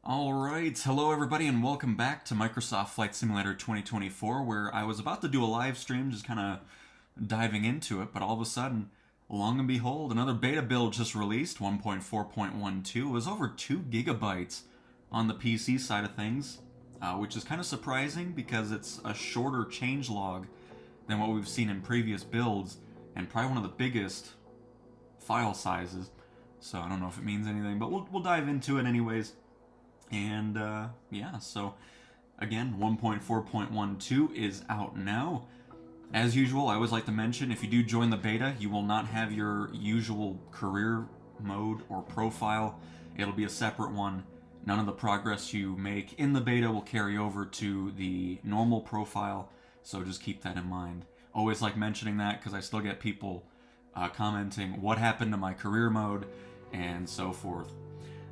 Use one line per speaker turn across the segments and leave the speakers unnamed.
Alright, hello everybody and welcome back to Microsoft Flight Simulator 2024, where I was about to do a live stream just kind of diving into it, but all of a sudden, long and behold, another beta build just released, 1.4.12. It was over 2 gigabytes on the PC side of things, which is kind of surprising because it's a shorter changelog than what we've seen in previous builds, and probably one of the biggest file sizes. So I don't know if it means anything, but we'll dive into it anyways. And yeah, so again, 1.4.12 is out now. As usual, I always like to mention, if you do join the beta, you will not have your usual career mode or profile. It'll be a separate one. None of the progress you make in the beta will carry over to the normal profile, so just keep that in mind. Always like mentioning that because I still get people commenting what happened to my career mode and so forth.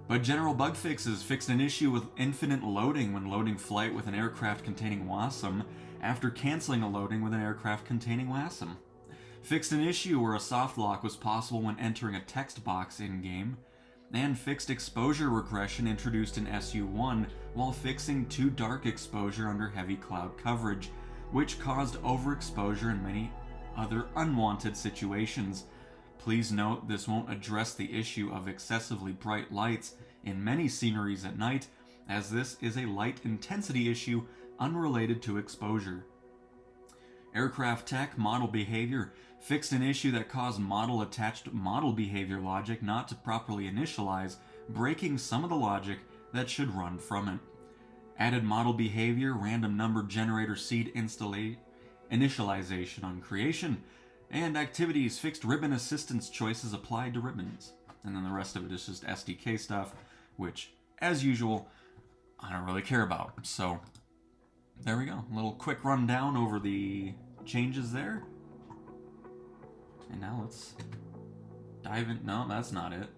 But general bug fixes fixed an issue with infinite loading when loading flight with an aircraft containing WASM after canceling a loading with an aircraft containing WASM. Fixed an issue where a soft lock was possible when entering a text box in-game. And fixed exposure regression introduced in SU1 while fixing too dark exposure under heavy cloud coverage, which caused overexposure in many other unwanted situations. Please note this won't address the issue of excessively bright lights in many sceneries at night, as this is a light intensity issue unrelated to exposure. Aircraft tech model behavior fixed an issue that caused model-attached model behavior logic not to properly initialize, breaking some of the logic that should run from it. Added model behavior random number generator seed initialization on creation, and activities fixed ribbon assistance choices applied to ribbons. And then the rest of it is just SDK stuff, which, as usual, I don't really care about. So, there we go. A little quick rundown over the changes there. And now let's dive in. No, that's not it.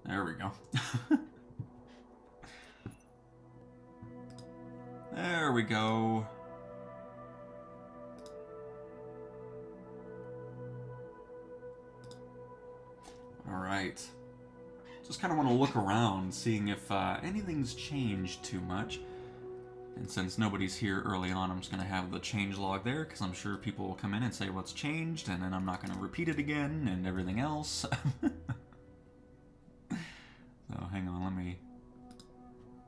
There we go. There we go. Alright. Just kind of want to look around, seeing if anything's changed too much. And since nobody's here early on, I'm just going to have the change log there, because I'm sure people will come in and say what's changed, and then I'm not going to repeat it again, and everything else. So hang on, let me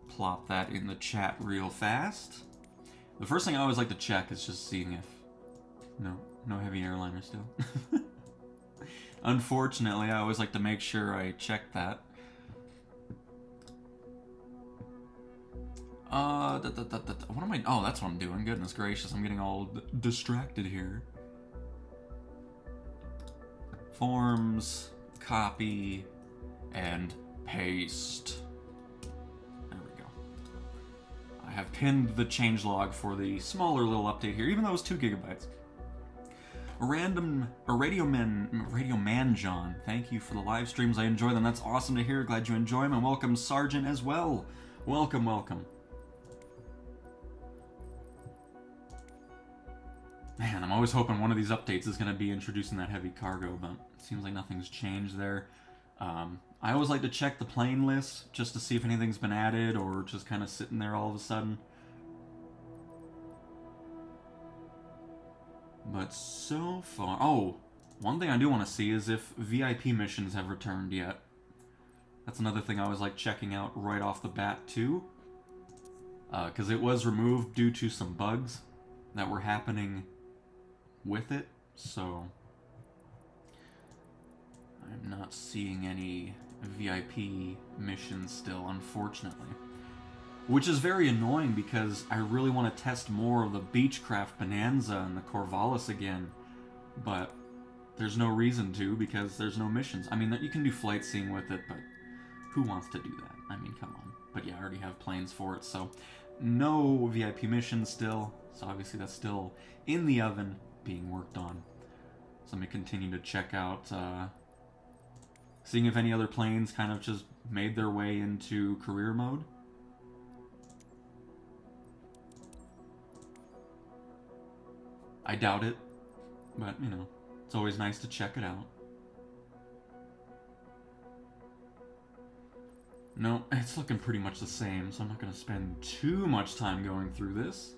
plop that in the chat real fast. The first thing I always like to check is just seeing if... No heavy airliner still. Unfortunately, I always like to make sure I check that. What am I... Oh, that's what I'm doing. Goodness gracious, I'm getting all distracted here. Forms, copy, and paste. There we go. I have pinned the changelog for the smaller little update here, even though it's 2 gigabytes. Radio Man John, thank you for the live streams. I enjoy them. That's awesome to hear. Glad you enjoy them. And welcome Sergeant as well. Welcome, welcome. Man, I'm always hoping one of these updates is going to be introducing that heavy cargo, but it seems like nothing's changed there. I always like to check the plane list just to see if anything's been added or just kind of sitting there all of a sudden. But so far... Oh, one thing I do want to see is if VIP missions have returned yet. That's another thing I always like checking out right off the bat, too. Because it was removed due to some bugs that were happening with it. So, I'm not seeing any VIP missions still, unfortunately. Which is very annoying because I really want to test more of the Beechcraft Bonanza and the Corvallis again, but there's no reason to because there's no missions. I mean, you can do flight seeing with it, but who wants to do that? I mean, come on. But yeah, I already have planes for it, so no VIP missions still. So obviously that's still in the oven being worked on. So let me continue to check out, seeing if any other planes kind of just made their way into career mode. I doubt it, but, you know, it's always nice to check it out. No, it's looking pretty much the same, so I'm not going to spend too much time going through this.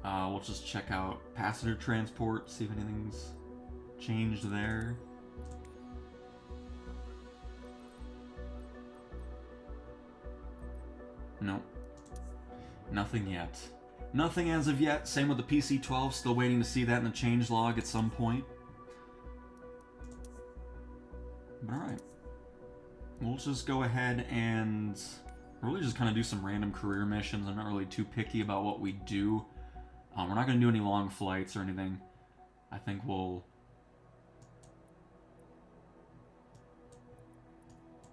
We'll just check out passenger transport, see if anything's changed there. Nope. Nothing yet. Nothing as of yet. Same with the PC-12. Still waiting to see that in the changelog at some point. But alright. We'll just go ahead and really just kind of do some random career missions. I'm not really too picky about what we do. We're not going to do any long flights or anything. I think we'll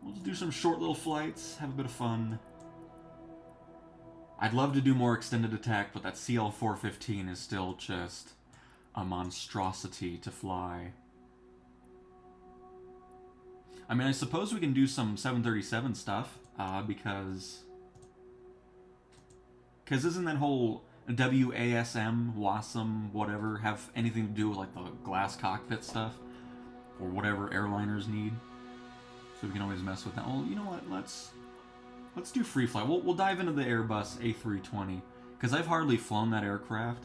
just do some short little flights, have a bit of fun. I'd love to do more extended attack, but that CL-415 is still just a monstrosity to fly. I mean, I suppose we can do some 737 stuff, because isn't that whole WASM, WASM, whatever, have anything to do with like the glass cockpit stuff? Or whatever airliners need? So we can always mess with that. Well, you know what, let's do free flight. We'll dive into the Airbus A320, because I've hardly flown that aircraft.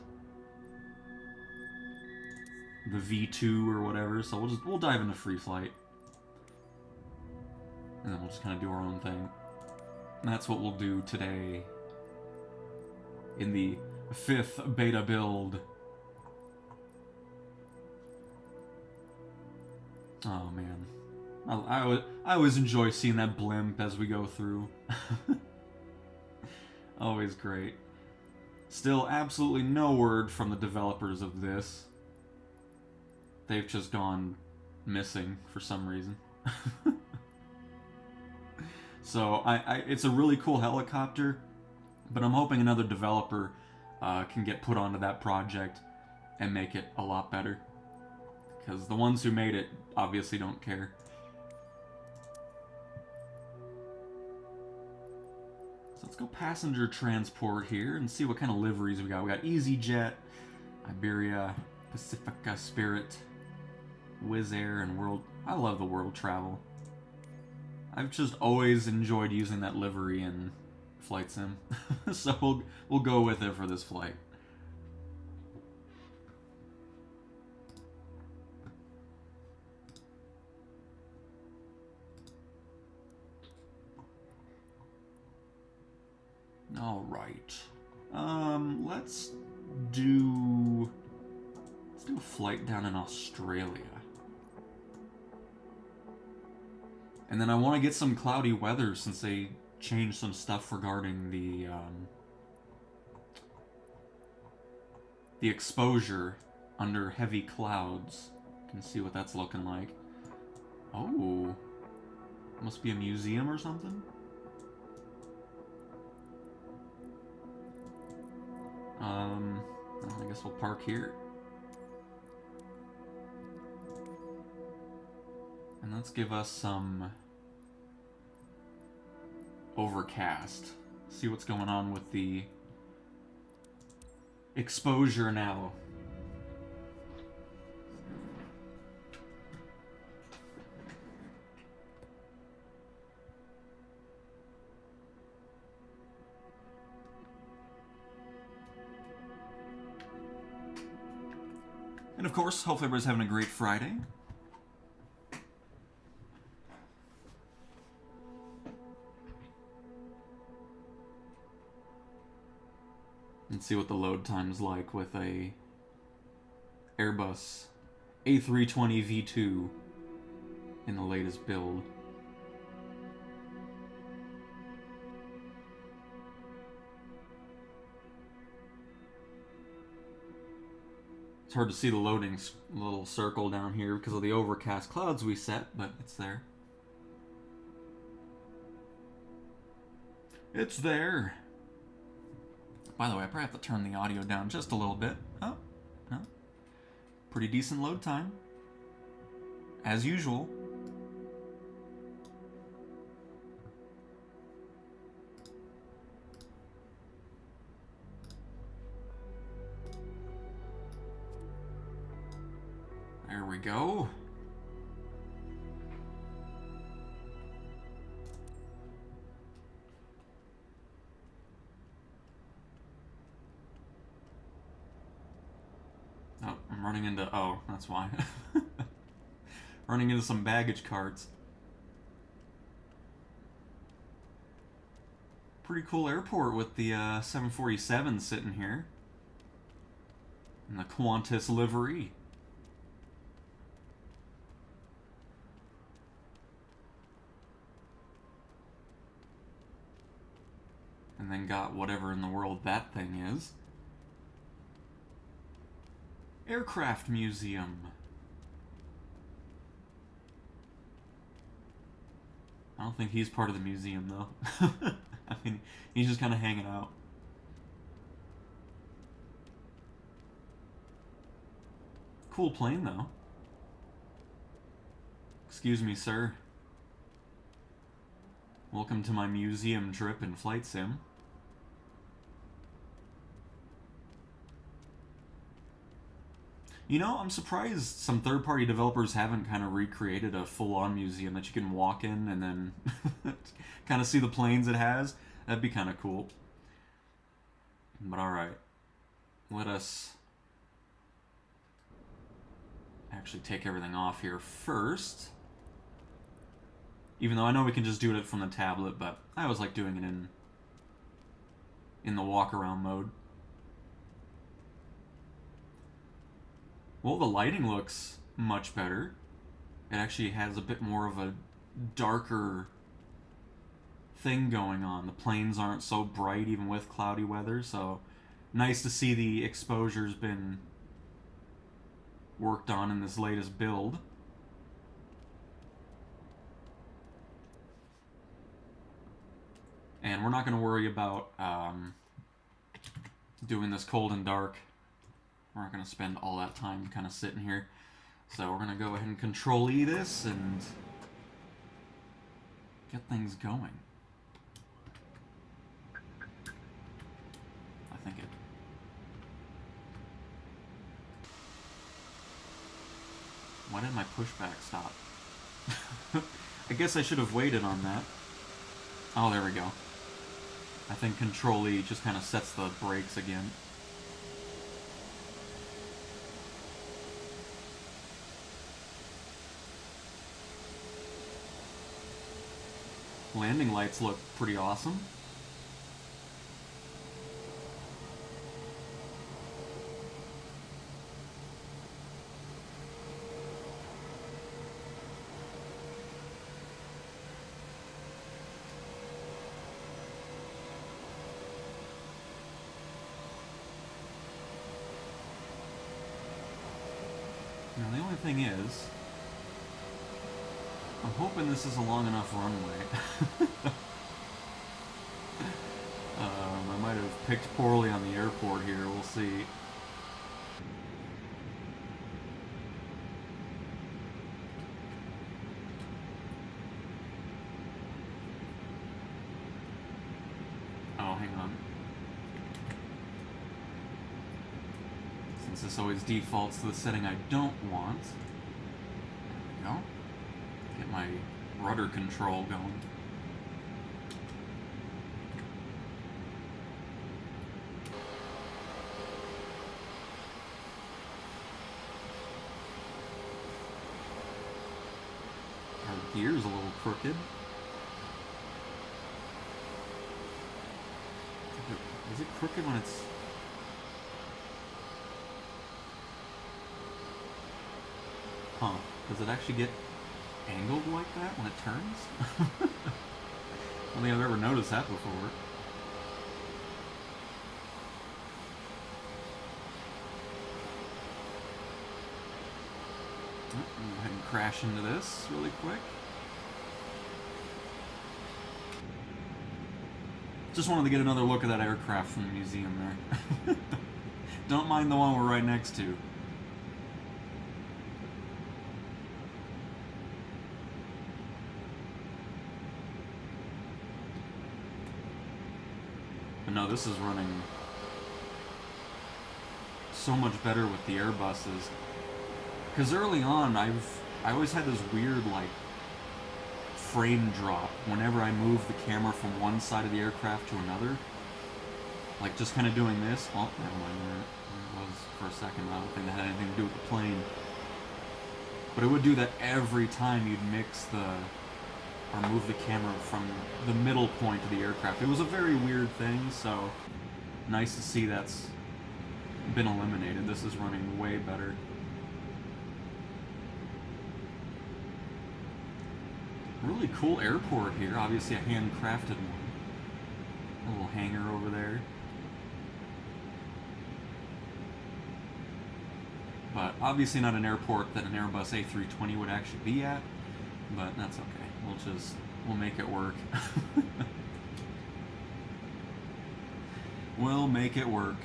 The V2 or whatever, so we'll dive into free flight. And then we'll just kind of do our own thing. And that's what we'll do today in the 5th beta build. Oh man. I always enjoy seeing that blimp as we go through. Always great. Still absolutely no word from the developers of this. They've just gone missing for some reason. So it's a really cool helicopter, but I'm hoping another developer can get put onto that project and make it a lot better. Because the ones who made it obviously don't care. So let's go passenger transport here and see what kind of liveries we got. We got EasyJet, Iberia, Pacifica, Spirit, Wizz Air, and World. I love the World Travel. I've just always enjoyed using that livery in Flight Sim. So we'll go with it for this flight. All right. Let's do a flight down in Australia. And then I want to get some cloudy weather since they changed some stuff regarding the exposure under heavy clouds. You can see what that's looking like. Oh, must be a museum or something. I guess we'll park here. And let's give us some overcast. See what's going on with the exposure now. And of course, hopefully everybody's having a great Friday. And see what the load time's like with a Airbus A320 V2 in the latest build. It's hard to see the loading little circle down here because of the overcast clouds we set, but it's there. It's there. By the way, I probably have to turn the audio down just a little bit. Oh, no. Pretty decent load time. As usual. There we go. Oh, I'm running into... Oh, that's why. Running into some baggage carts. Pretty cool airport with the 747 sitting here. And the Qantas livery. And then got whatever in the world that thing is. Aircraft Museum. I don't think he's part of the museum, though. I mean, he's just kind of hanging out. Cool plane, though. Excuse me, sir. Welcome to my museum trip in Flight Sim. You know, I'm surprised some third-party developers haven't kind of recreated a full-on museum that you can walk in and then kind of see the planes it has. That'd be kind of cool. But alright. Let us actually take everything off here first. Even though I know we can just do it from the tablet, but I always like doing it in the walk-around mode. Well, the lighting looks much better. It actually has a bit more of a darker thing going on. The planes aren't so bright even with cloudy weather, so nice to see the exposure's been worked on in this latest build. And we're not going to worry about doing this cold and dark. We're not going to spend all that time kind of sitting here. So we're going to go ahead and Control-E this and get things going. I think it... Why did my pushback stop? I guess I should have waited on that. Oh, there we go. I think Control-E just kind of sets the brakes again. Landing lights look pretty awesome. Now the only thing is, I'm hoping this is a long enough runway. I might have picked poorly on the airport here, we'll see. Oh, hang on. Since this always defaults to the setting I don't want. There we go. Get my rudder control going. Our gear's a little crooked. Is it crooked when it's... Huh. Does it actually get angled like that when it turns? I don't think I've ever noticed that before. Go ahead and crash into this really quick. Just wanted to get another look at that aircraft from the museum there. Don't mind the one we're right next to. But no, this is running so much better with the Airbuses. Because early on, I always had this weird, like, frame drop whenever I move the camera from one side of the aircraft to another. Like, just kind of doing this. Oh, never mind, where it was for a second. I don't think that had anything to do with the plane. But it would do that every time you'd mix or move the camera from the middle point of the aircraft. It was a very weird thing, so nice to see that's been eliminated. This is running way better. Really cool airport here. Obviously a handcrafted one. A little hangar over there. But obviously not an airport that an Airbus A320 would actually be at. But that's okay. We'll make it work. We'll make it work.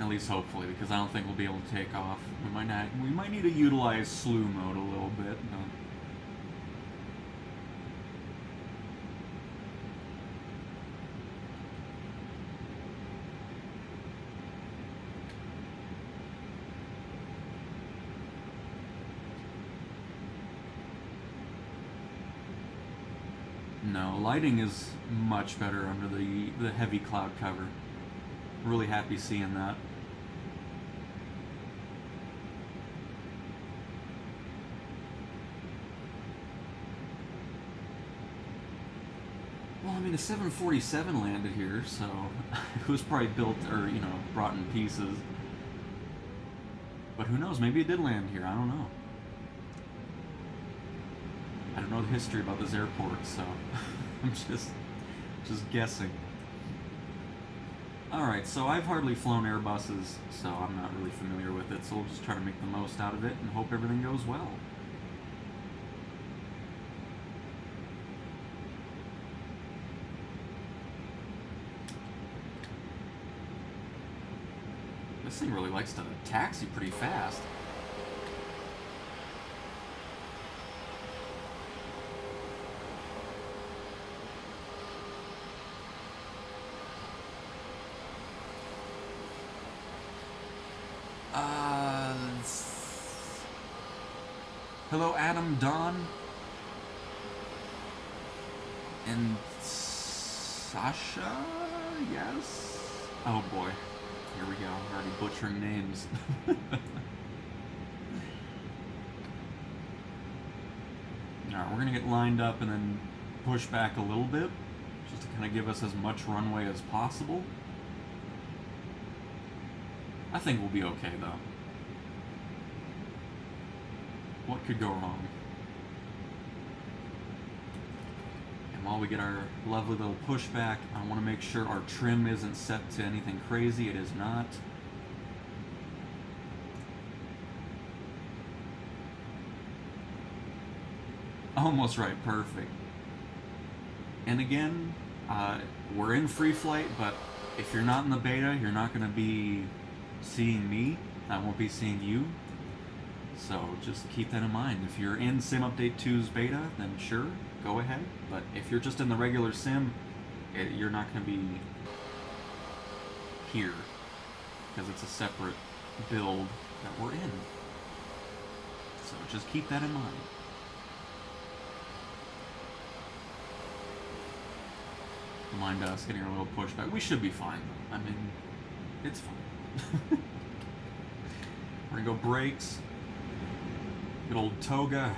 At least hopefully, because I don't think we'll be able to take off. We might need to utilize slew mode a little bit, but no, lighting is much better under the heavy cloud cover. Really happy seeing that. Well, I mean, a 747 landed here, so it was probably built, or, you know, brought in pieces. But who knows, maybe it did land here, I don't know. I don't know the history about this airport, so I'm just guessing. Alright, so I've hardly flown Airbuses, so I'm not really familiar with it, so we'll just try to make the most out of it and hope everything goes well. This thing really likes to taxi pretty fast. Hello, Adam, Don, and Sasha, yes? Oh boy, here we go, I'm already butchering names. Alright, we're gonna get lined up and then push back a little bit, just to kind of give us as much runway as possible. I think we'll be okay, though. What could go wrong? And while we get our lovely little pushback, I want to make sure our trim isn't set to anything crazy. It is not. Almost right, perfect. And again, we're in free flight, but if you're not in the beta, you're not going to be seeing me. I won't be seeing you. So just keep that in mind. If you're in Sim Update 2's beta, then sure, go ahead. But if you're just in the regular Sim, you're not going to be here, because it's a separate build that we're in. So just keep that in mind. Mind us getting a little pushback. We should be fine, though. I mean, it's fine. We're going to go brakes. Good old toga.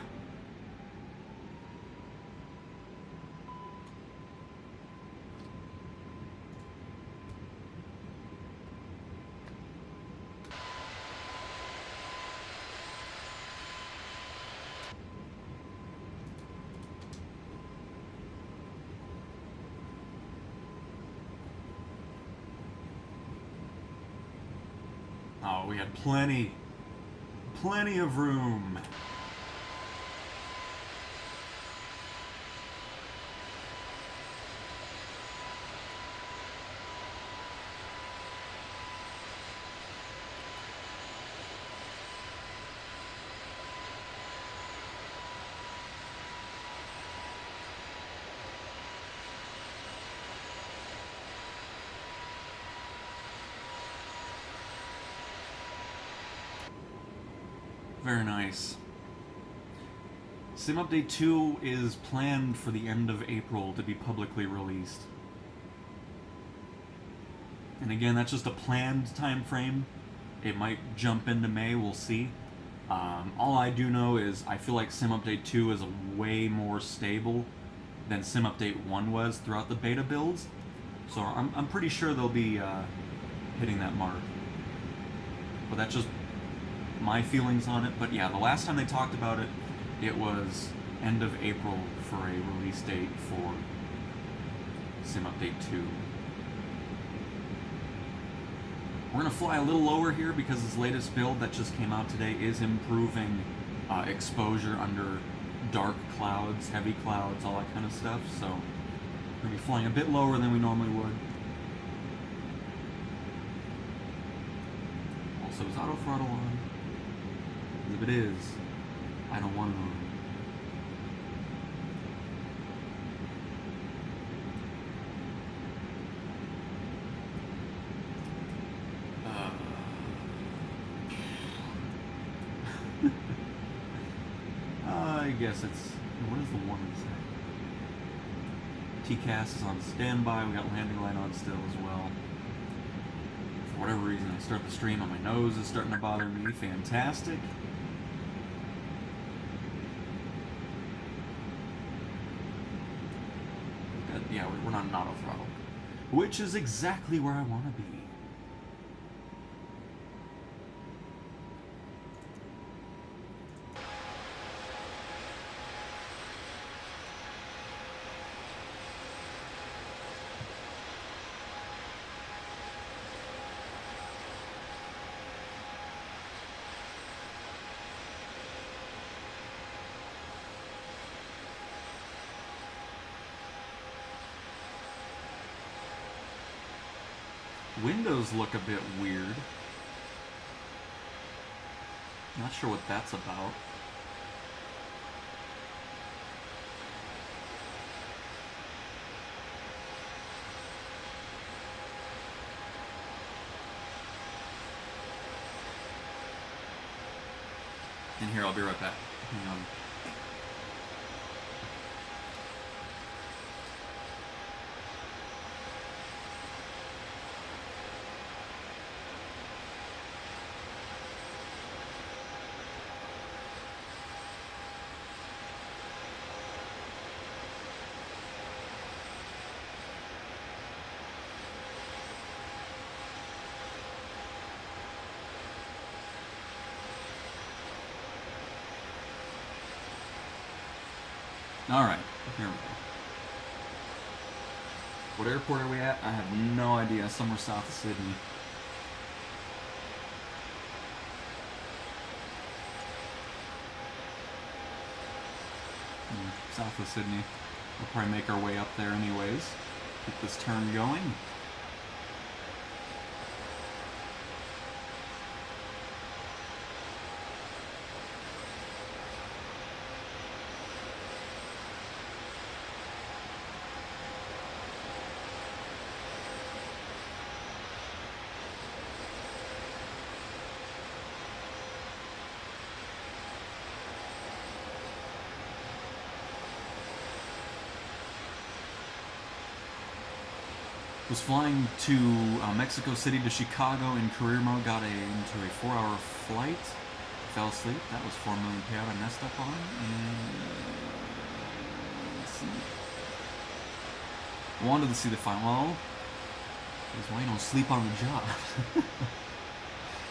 Oh, we had plenty of room. Very nice. Sim Update 2 is planned for the end of April to be publicly released. And again, that's just a planned time frame. It might jump into May, we'll see. All I do know is I feel like Sim Update 2 is way more stable than Sim Update 1 was throughout the beta builds. So I'm pretty sure they'll be hitting that mark. But that's just my feelings on it. But yeah, the last time they talked about it, it was end of April for a release date for Sim Update 2. We're going to fly a little lower here because this latest build that just came out today is improving exposure under dark clouds, heavy clouds, all that kind of stuff. So we're going to be flying a bit lower than we normally would. Also, is auto throttle on? If it is, I don't want it on. I guess it's... What does the warning say? TCAS is on standby. We got landing light on still as well. For whatever reason, I start the stream and my nose is starting to bother me. Fantastic. Yeah, we're not an auto throttle. Which is exactly where I want to be. Windows look a bit weird. Not sure what that's about. And here, I'll be right back. Hang on. Alright, here we go. What airport are we at? I have no idea. Somewhere south of Sydney. South of Sydney. We'll probably make our way up there anyways. Keep this turn going. Was flying to Mexico City to Chicago in career mode, got into a 4-hour flight, fell asleep. That was $4 million payout I messed up on. And let's see. Wanted to see the final. Well, that's why you don't sleep on the job.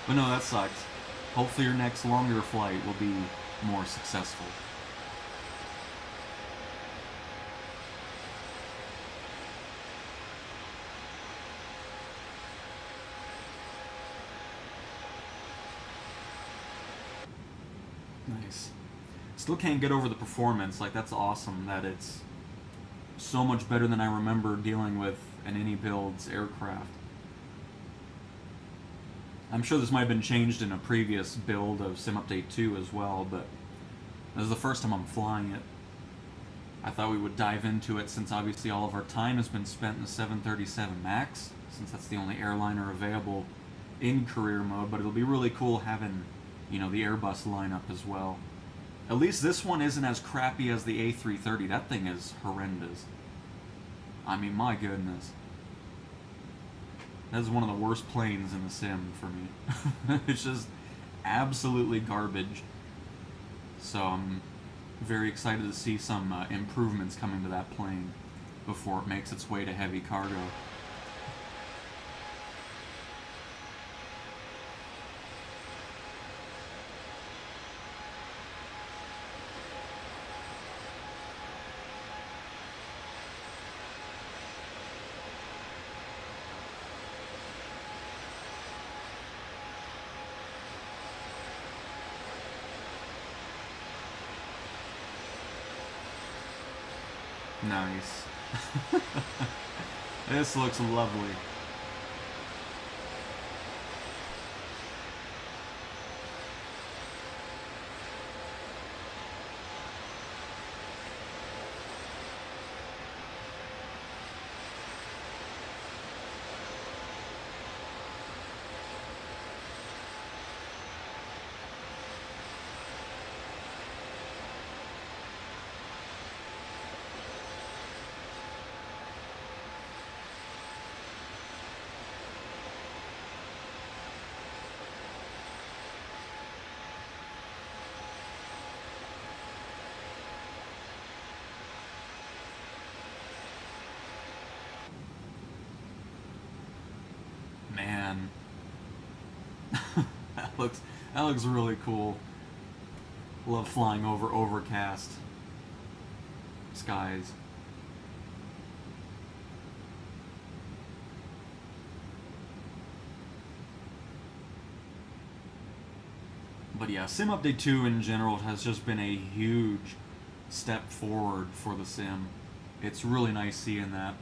But no, that sucks. Hopefully your next longer flight will be more successful. Nice. Still can't get over the performance. Like, that's awesome that it's so much better than I remember dealing with an any builds aircraft. I'm sure this might have been changed in a previous build of Sim Update 2 as well, but this is the first time I'm flying it. I thought we would dive into it since obviously all of our time has been spent in the 737 MAX, since that's the only airliner available in career mode, but it'll be really cool having, you know, the Airbus lineup as well. At least this one isn't as crappy as the A330. That thing is horrendous. I mean, my goodness. That is one of the worst planes in the sim for me. It's just absolutely garbage. So I'm very excited to see some improvements coming to that plane before it makes its way to heavy cargo. Nice. This looks lovely. Man. that looks really cool. Love flying over overcast skies. But yeah, Sim Update 2 in general has just been a huge step forward for the sim. It's really nice seeing that.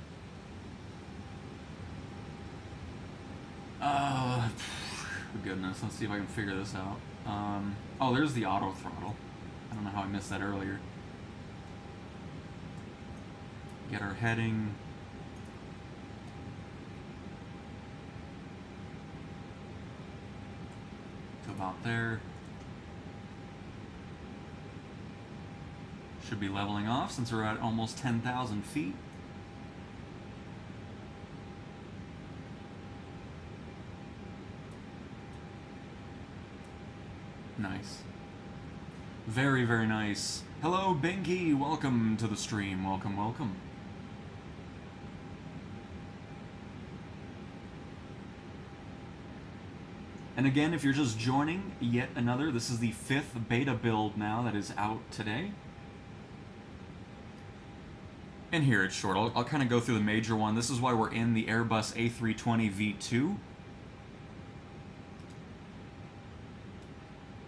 Goodness, let's see if I can figure this out. Oh, there's the auto throttle. I don't know how I missed that earlier. Get our heading. To about there. Should be leveling off since we're at almost 10,000 feet. Nice. Very, very nice. Hello, Binky. Welcome to the stream. Welcome, welcome. And again, if you're just joining, yet another, this is the 5th beta build now that is out today. And here it's short. I'll kind of go through the major one. This is why we're in the Airbus A320 V2.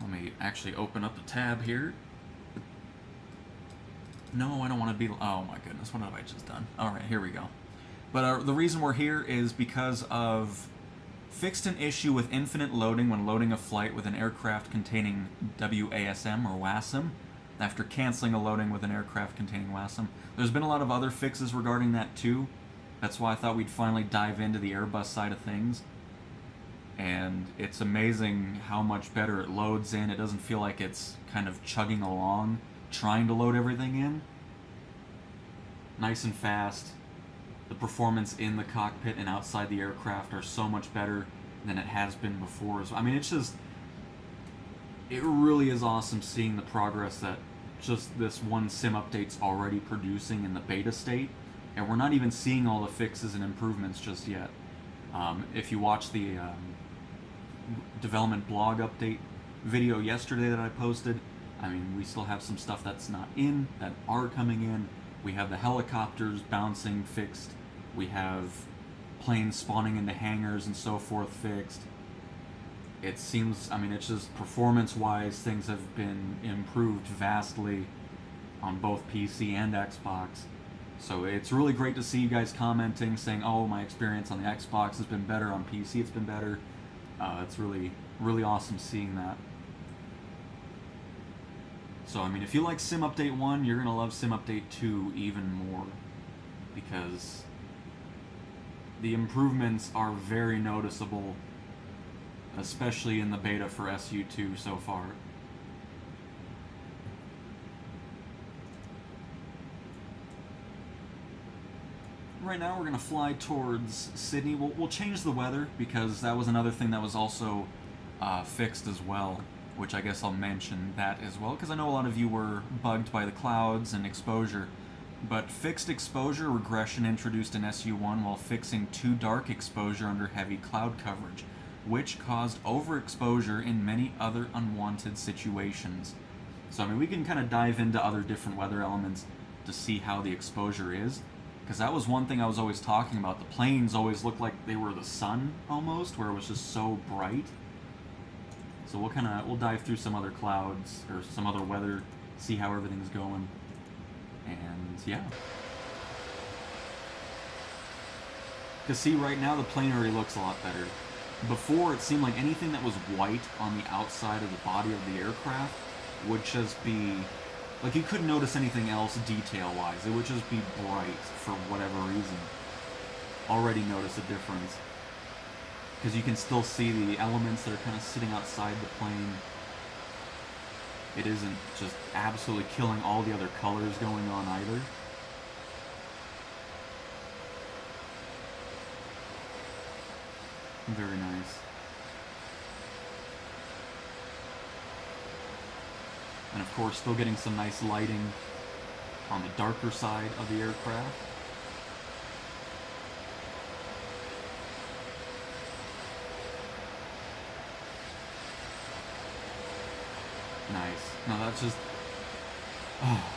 Let me actually open up the tab here. No, I don't want to be... Oh my goodness, what have I just done? Alright, here we go. But the reason we're here is because of... Fixed an issue with infinite loading when loading a flight with an aircraft containing WASM or WASM after canceling a loading with an aircraft containing WASM. There's been a lot of other fixes regarding that too. That's why I thought we'd finally dive into the Airbus side of things. And it's amazing how much better it loads in. It doesn't feel like it's kind of chugging along, trying to load everything in. Nice and fast. The performance in the cockpit and outside the aircraft are so much better than it has been before. So, I mean, it's just... It really is awesome seeing the progress that just this one sim update's already producing in the beta state. And we're not even seeing all the fixes and improvements just yet. If you watch the development blog update video yesterday that I posted, I mean, we still have some stuff that's not in, that are coming in. We have the helicopters bouncing fixed. We have planes spawning into hangars and so forth fixed. It seems, I mean, it's just performance-wise, things have been improved vastly on both PC and Xbox. So it's really great to see you guys commenting, saying, oh, my experience on the Xbox has been better, on PC it's been better. It's really, really awesome seeing that. So, I mean, if you like Sim Update 1, you're going to love Sim Update 2 even more. Because the improvements are very noticeable, especially in the beta for SU2 so far. right now we're gonna fly towards Sydney. We'll change the weather because that was another thing that was also fixed as well, which I guess I'll mention that as well because I know a lot of you were bugged by the clouds and exposure. But fixed exposure regression introduced in SU1 while fixing too dark exposure under heavy cloud coverage, which caused overexposure in many other unwanted situations. So I mean, we can kind of dive into other different weather elements to see how the exposure is, because that was one thing I was always talking about. The planes always looked like they were the sun almost, where it was just so bright. So we'll dive through some other clouds or some other weather, see how everything's going, and yeah. Because see, right now the plane already looks a lot better. Before, it seemed like anything that was white on the outside of the body of the aircraft would just be like, you couldn't notice anything else detail-wise. It would just be bright for whatever reason. Already notice a difference. Because you can still see the elements that are kind of sitting outside the plane. It isn't just absolutely killing all the other colors going on either. Very nice. And of course, still getting some nice lighting on the darker side of the aircraft. Nice. No, that's just... Oh,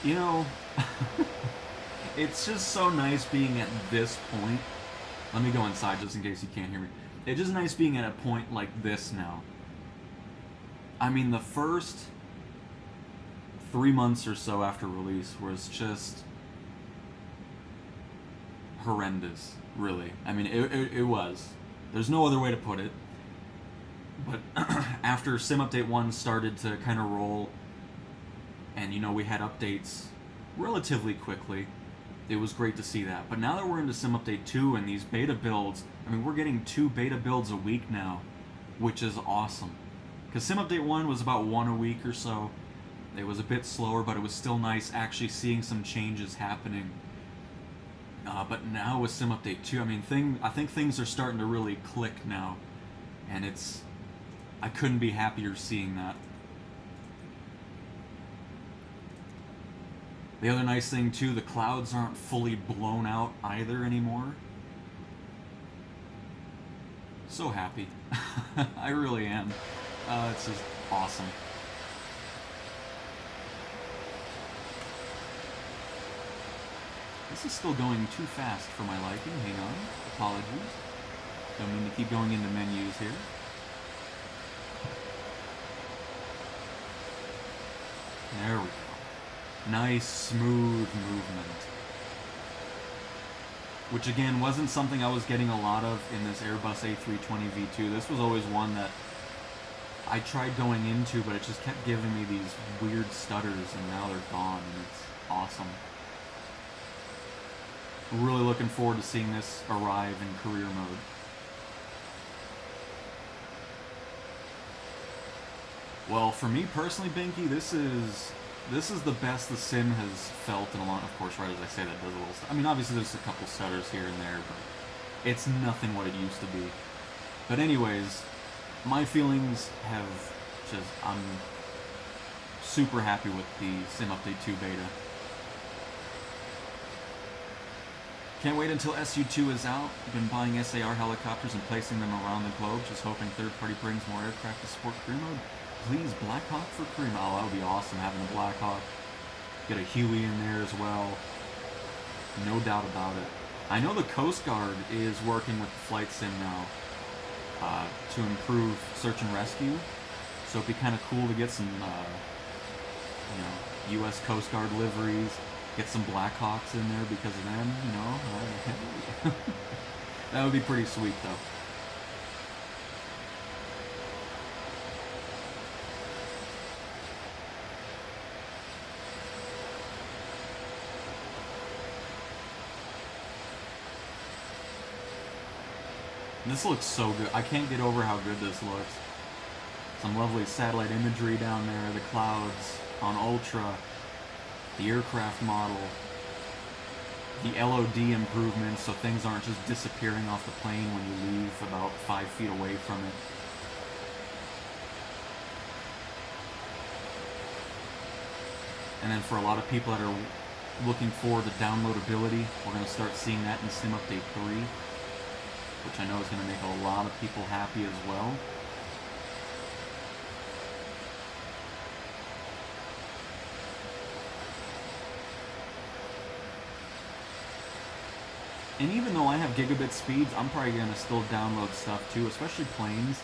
you know, it's just so nice being at this point. Let me go inside just in case you can't hear me. It's just nice being at a point like this now. I mean, the first 3 months or so after release was just horrendous, really. I mean, it was. There's no other way to put it. But after Sim Update 1 started to kind of roll, and, you know, we had updates relatively quickly, it was great to see that. But now that we're into Sim Update 2 and these beta builds, I mean, we're getting 2 beta builds a week now, which is awesome. Because Sim Update 1 was about 1 a week or so. It was a bit slower, but it was still nice actually seeing some changes happening. But now with Sim Update 2, I mean, I think things are starting to really click now. And I couldn't be happier seeing that. The other nice thing too, the clouds aren't fully blown out either anymore. So happy. I really am. It's just awesome. This is still going too fast for my liking. Hang on. Apologies. Don't mean to keep going into menus here. There we go. Nice, smooth movement. Which again, wasn't something I was getting a lot of in this Airbus A320 V2. This was always one that I tried going into, but it just kept giving me these weird stutters, and now they're gone, and it's awesome. Really looking forward to seeing this arrive in career mode. Well, for me personally, Binky, this is the best the sim has felt in a long. Of course, right as I say that, does a little. I mean, obviously there's a couple stutters here and there, but it's nothing what it used to be. But anyways, my feelings have just. I'm super happy with the Sim Update 2 beta. Can't wait until SU2 is out. Been buying SAR helicopters and placing them around the globe, just hoping third party brings more aircraft to support career mode. Please, Black Hawk for career mode. Oh, that would be awesome having a Black Hawk. Get a Huey in there as well. No doubt about it. I know the Coast Guard is working with the flight sim now to improve search and rescue. So it'd be kind of cool to get some, U.S. Coast Guard liveries. Get some Black Hawks in there because of them, you know. That would be pretty sweet, though. This looks so good. I can't get over how good this looks. Some lovely satellite imagery down there, the clouds on Ultra. The aircraft model. the LOD improvements, so things aren't just disappearing off the plane when you leave about 5 feet away from it. And then for a lot of people that are looking forward to downloadability, we're going to start seeing that in Sim Update 3, which I know is going to make a lot of people happy as well. And even though I have gigabit speeds, I'm probably going to still download stuff too, especially planes.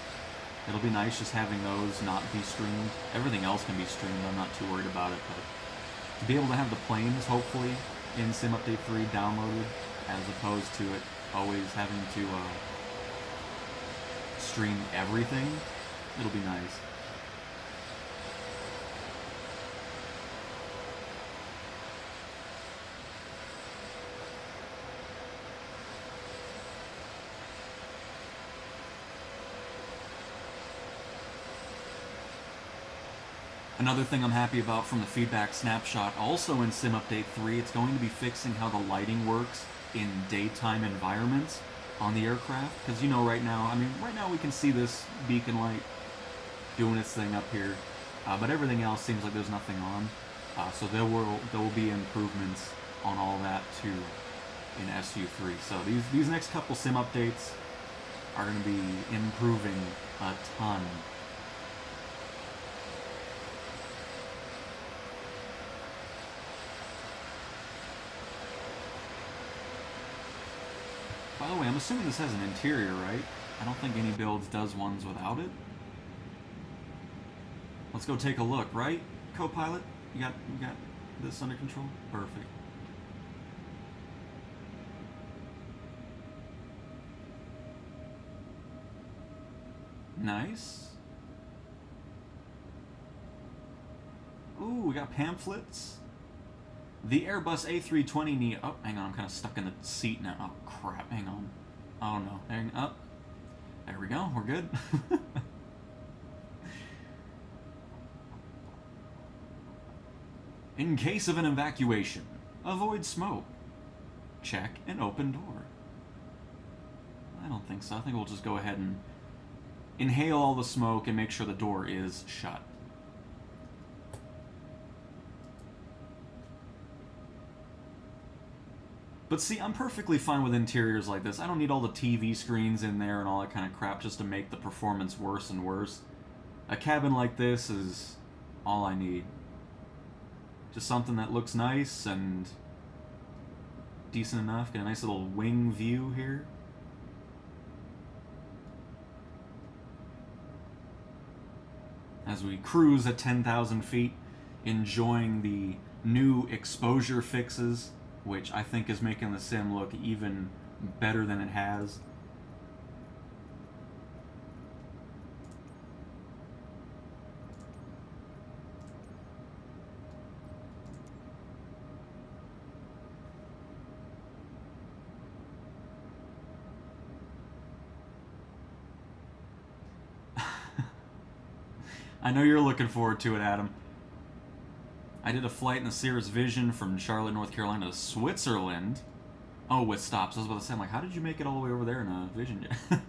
It'll be nice just having those not be streamed. Everything else can be streamed, I'm not too worried about it, but to be able to have the planes, hopefully, in Sim Update 3 downloaded, as opposed to it always having to stream everything, it'll be nice. Another thing I'm happy about from the feedback snapshot, also in Sim Update 3, it's going to be fixing how the lighting works in daytime environments on the aircraft. Because, you know, right now we can see this beacon light doing its thing up here, but everything else seems like there's nothing on. So there will be improvements on all that too in SU3. So these next couple Sim updates are going to be improving a ton. By the way, I'm assuming this has an interior, right? I don't think any builds does ones without it. Let's go take a look, right? Co-pilot, you got this under control? Perfect. Nice. Ooh, we got pamphlets. The Airbus A320 need... Oh, hang on, I'm kind of stuck in the seat now. Oh, crap, hang on. Oh, no. There we go, we're good. In case of an evacuation, avoid smoke. Check an open door. I don't think so. I think we'll just go ahead and inhale all the smoke and make sure the door is shut. But see, I'm perfectly fine with interiors like this. I don't need all the TV screens in there and all that kind of crap just to make the performance worse and worse. A cabin like this is all I need. Just something that looks nice and decent enough. Get a nice little wing view here. As we cruise at 10,000 feet, enjoying the new exposure fixes, which I think is making the sim look even better than it has. I know you're looking forward to it, Adam. I did a flight in the Cirrus Vision from Charlotte, North Carolina to Switzerland. Oh, with stops. I was about to say, I'm like, how did you make it all the way over there in a Vision jet?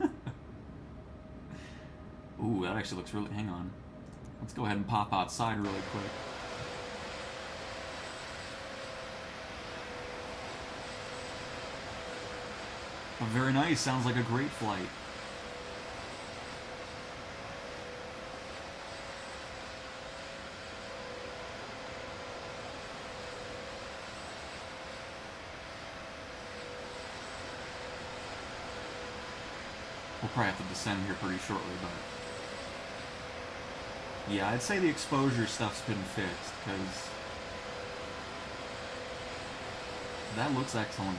Ooh, that actually looks really... Hang on. Let's go ahead and pop outside really quick. Oh, very nice. Sounds like a great flight. We'll probably have to descend here pretty shortly, but... Yeah, I'd say the exposure stuff's been fixed, because... that looks excellent.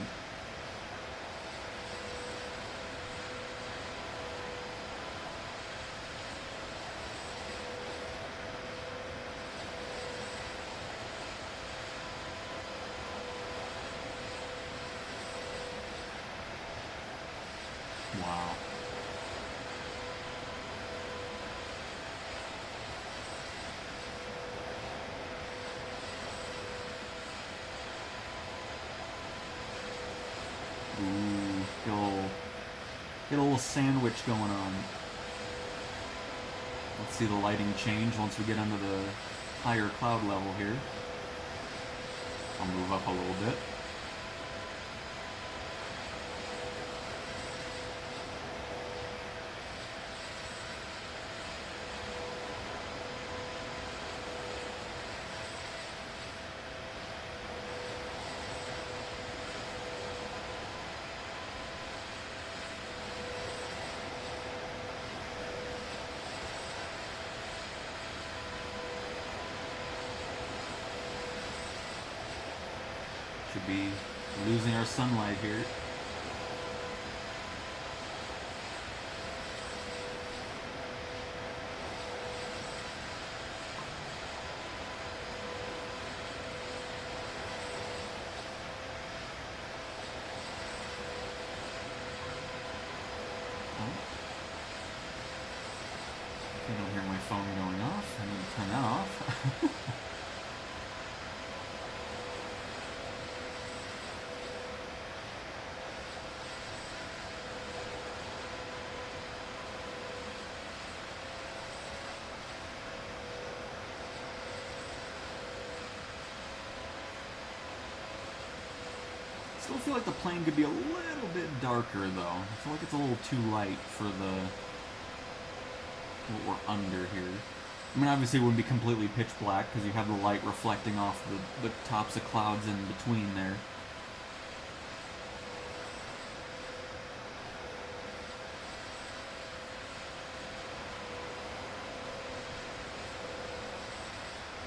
Wow. Ooh, get a little sandwich going on. Let's see the lighting change once we get under the higher cloud level here. I'll move up a little bit. Should be losing our sunlight here. I don't hear my phone going off. I need to turn that off. Still feel like the plane could be a little bit darker though. I feel like it's a little too light for what we're under here. I mean, obviously it wouldn't be completely pitch black because you have the light reflecting off the tops of clouds in between there.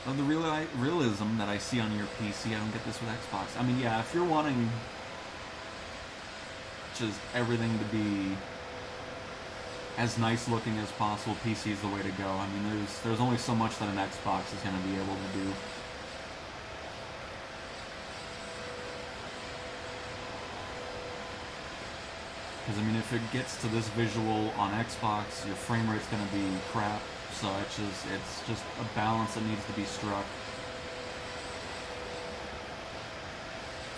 The realism that I see on your PC, I don't get this with Xbox. I mean, yeah, if you're wanting just everything to be as nice looking as possible, PC is the way to go. I mean, there's only so much that an Xbox is going to be able to do. Because, I mean, if it gets to this visual on Xbox, your frame rate's going to be crap. So it's just a balance that needs to be struck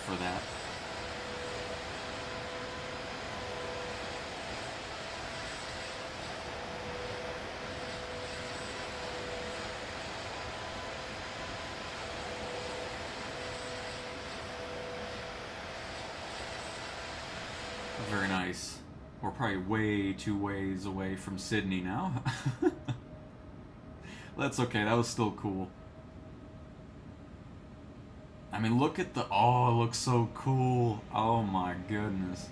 for that. Very nice. We're probably way too ways away from Sydney now. That's okay, that was still cool. I mean, look at oh, it looks so cool. Oh my goodness.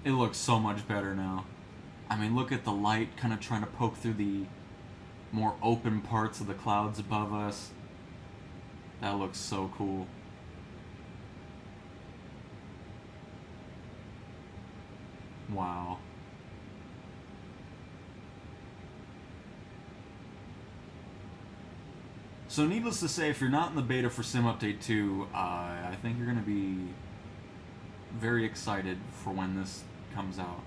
It looks so much better now. I mean, look at the light kind of trying to poke through the more open parts of the clouds above us. That looks so cool. Wow. So needless to say, if you're not in the beta for Sim Update 2, I think you're going to be very excited for when this comes out.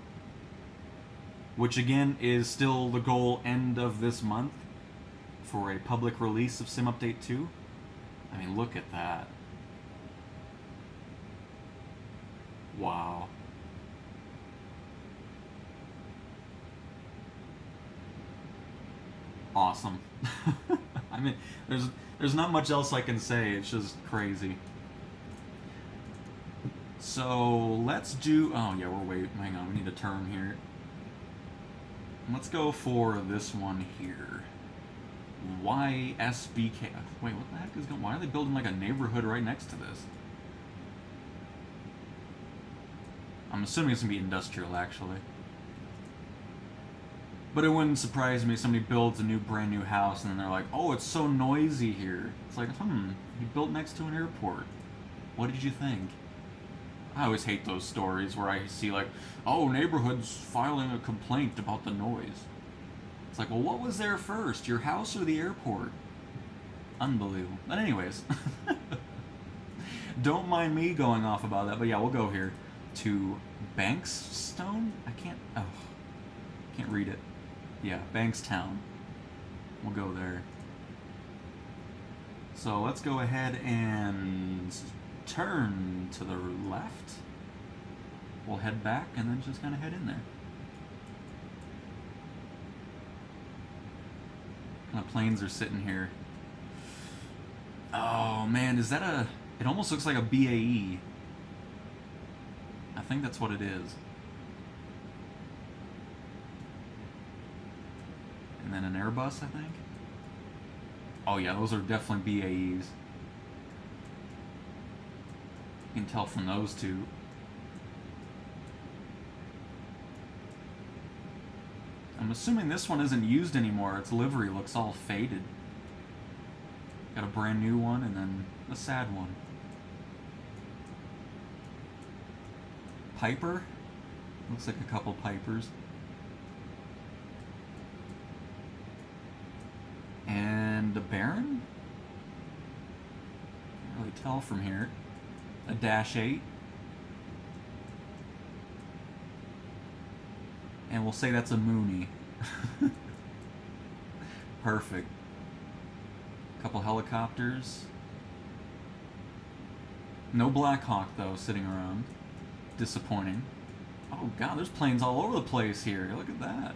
Which again is still the goal end of this month for a public release of Sim Update 2. I mean, look at that. Wow. Awesome. I mean, there's not much else I can say. It's just crazy. So let's do. Oh yeah, we're wait. Hang on, we need a term here. Let's go for this one here. YSBK. Wait, what the heck is going? Why are they building like a neighborhood right next to this? I'm assuming it's gonna be industrial, actually. But it wouldn't surprise me if somebody builds a brand new house and then they're like, oh, it's so noisy here. It's like, you built next to an airport. What did you think? I always hate those stories where I see like, oh, neighborhood's filing a complaint about the noise. It's like, well, what was there first, your house or the airport? Unbelievable. But anyways, don't mind me going off about that. But yeah, we'll go here to Bankstown. I can't read it. Yeah, Bankstown. We'll go there. So let's go ahead and turn to the left. We'll head back and then just kind of head in there. What kind of planes are sitting here? Oh man, is that a... It almost looks like a BAE. I think that's what it is. And then an Airbus, I think. Oh yeah, those are definitely BAEs. You can tell from those two. I'm assuming this one isn't used anymore. Its livery looks all faded. Got a brand new one and then a sad one. Piper? Looks like a couple Pipers. And a Baron? Can't really tell from here. A Dash 8. And we'll say that's a Mooney. Perfect. Couple helicopters. No Black Hawk though sitting around. Disappointing. Oh god, there's planes all over the place here. Look at that.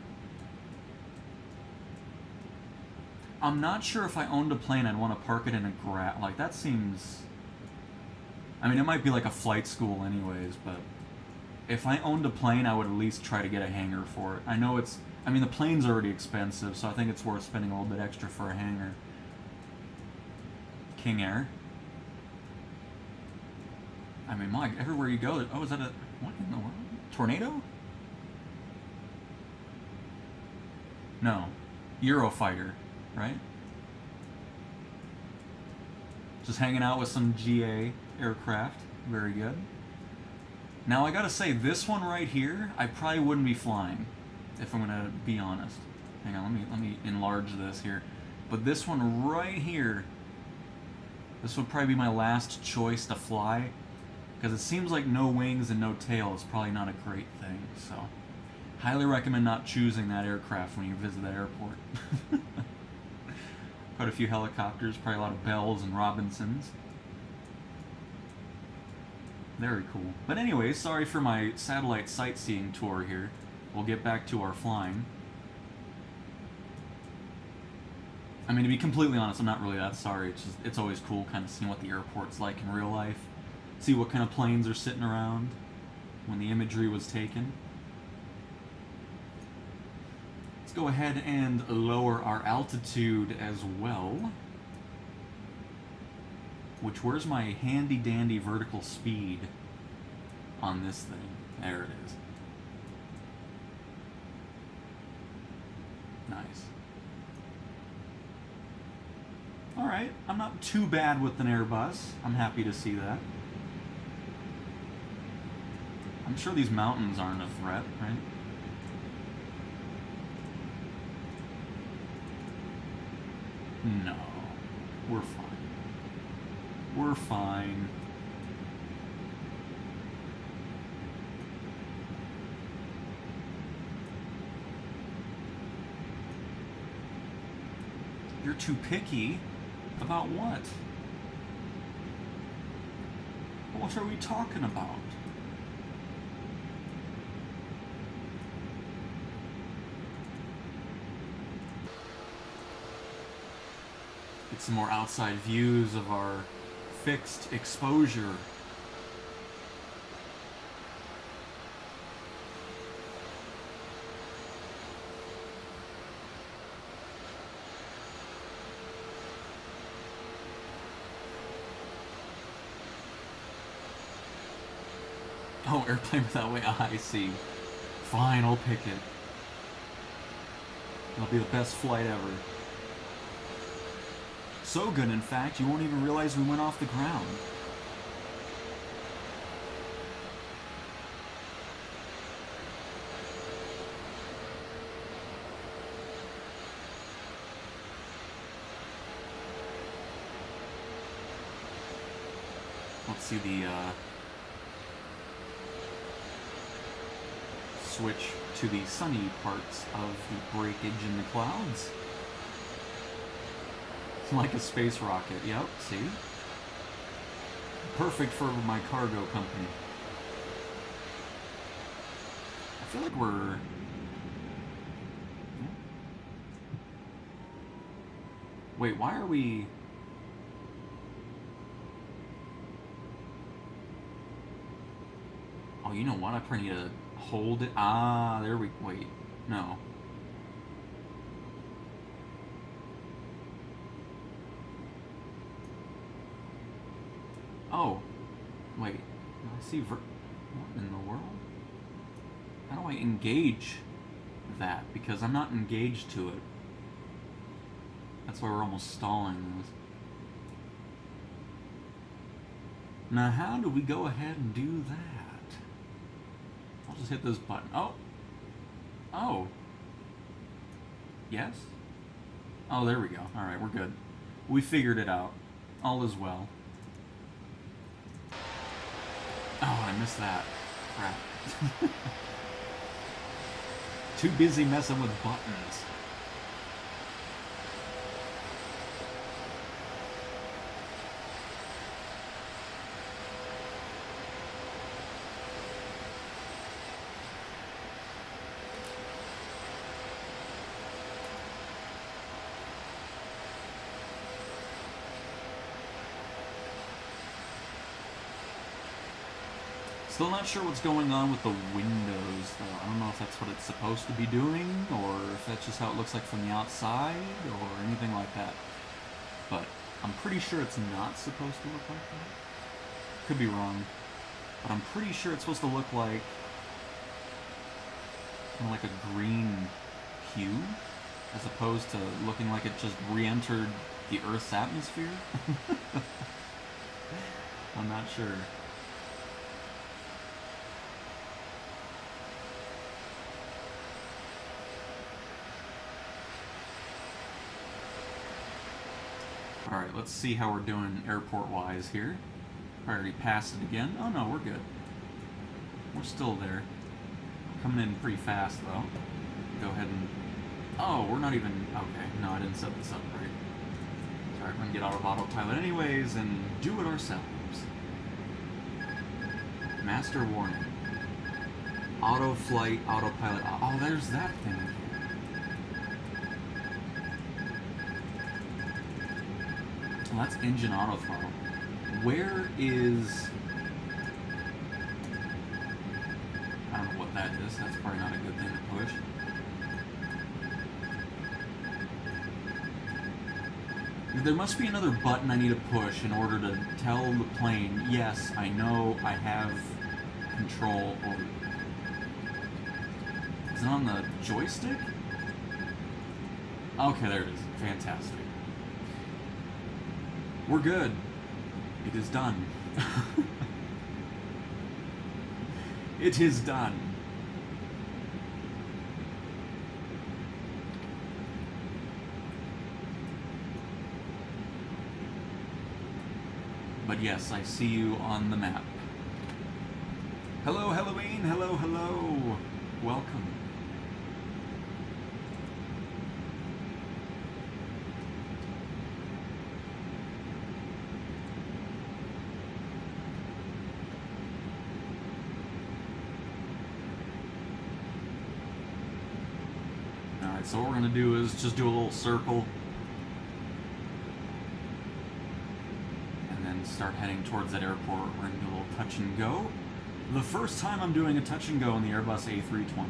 I'm not sure if I owned a plane I'd want to park it in a like that seems... I mean, it might be like a flight school anyways, but if I owned a plane, I would at least try to get a hangar for it. I know it's... I mean, the plane's already expensive, so I think it's worth spending a little bit extra for a hangar. King Air. I mean, my, everywhere you go... Oh, is that a... What in the world? Tornado? No. Eurofighter, right? Just hanging out with some GA aircraft. Very good. Now, I gotta say, this one right here, I probably wouldn't be flying, if I'm gonna be honest. Hang on, let me enlarge this here. But this one right here, this would probably be my last choice to fly, because it seems like no wings and no tail is probably not a great thing, so highly recommend not choosing that aircraft when you visit that airport. Quite a few helicopters, probably a lot of Bells and Robinsons. Very cool. But anyway, sorry for my satellite sightseeing tour here. We'll get back to our flying. I mean, to be completely honest, I'm not really that sorry. It's just, it's always cool kind of seeing what the airport's like in real life. See what kind of planes are sitting around when the imagery was taken. Let's go ahead and lower our altitude as well. Which, where's my handy dandy vertical speed on this thing? There it is. Nice. Alright, I'm not too bad with an Airbus. I'm happy to see that. I'm sure these mountains aren't a threat, right? No. We're fine. We're fine. You're too picky? About what? What are we talking about? Get some more outside views of our fixed exposure. Oh, airplane without wing. I see. Fine, I'll pick it. It'll be the best flight ever. So good, in fact, you won't even realize we went off the ground. Let's see the switch to the sunny parts of the breakage in the clouds. Like a space rocket. Yep, see? Perfect for my cargo company. I feel like we're... Wait, why are we... Oh, you know what? I probably need to hold it. Ah, there we... Wait. No. Oh. Wait. I see... What in the world? How do I engage that? Because I'm not engaged to it. That's why we're almost stalling this. Now, how do we go ahead and do that? I'll just hit this button. Oh. Oh. Yes? Oh, there we go. Alright, we're good. We figured it out. All is well. Oh, I missed that. Crap. Too busy messing with buttons. Still not sure what's going on with the windows, though. I don't know if that's what it's supposed to be doing, or if that's just how it looks like from the outside, or anything like that. But I'm pretty sure it's not supposed to look like that. Could be wrong. But I'm pretty sure it's supposed to look like... kind of like a green hue, as opposed to looking like it just re-entered the Earth's atmosphere. I'm not sure. Alright, let's see how we're doing airport-wise here. I already passed it again. Oh no, we're good. We're still there. Coming in pretty fast, though. Go ahead and... Oh, we're not even... Okay, no, I didn't set this up right. Alright, we're gonna get out of autopilot anyways and do it ourselves. Master warning. Auto flight, autopilot... Oh, there's that thing. Well, that's engine auto throttle. Where is... I don't know what that is. That's probably not a good thing to push. There must be another button I need to push in order to tell the plane, yes, I know I have control over... Is it on the joystick? Okay, there it is. Fantastic. We're good. It is done. It is done. But yes, I see you on the map. Hello, Halloween. Hello, hello. Welcome. So what we're going to do is just do a little circle and then start heading towards that airport. We're going to do a little touch and go. The first time I'm doing a touch and go in the Airbus A320.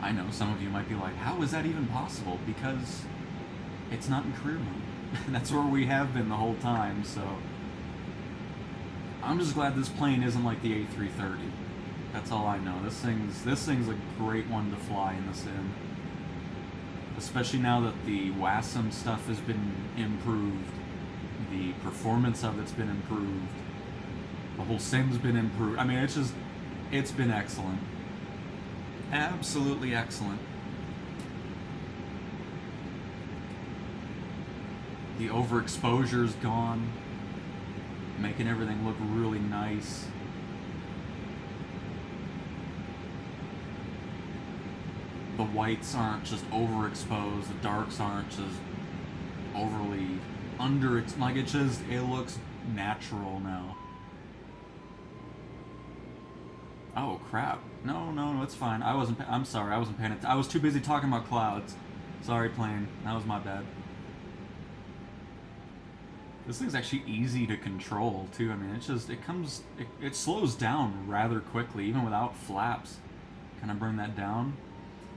I know some of you might be like, how is that even possible? Because it's not in career mode. That's where we have been the whole time, so I'm just glad this plane isn't like the A330. That's all I know. This thing's a great one to fly in the sim. Especially now that the WASM stuff has been improved. The performance of it's been improved. The whole sim's been improved. I mean, it's been excellent. Absolutely excellent. The overexposure's gone. Making everything look really nice. the whites aren't just overexposed, the darks aren't just overly like it looks natural now. Oh crap. No, it's fine. I'm sorry, I wasn't paying attention. I was too busy talking about clouds. Sorry, plane. That was my bad. This thing's actually easy to control too. I mean, it slows down rather quickly, even without flaps. Can I bring that down?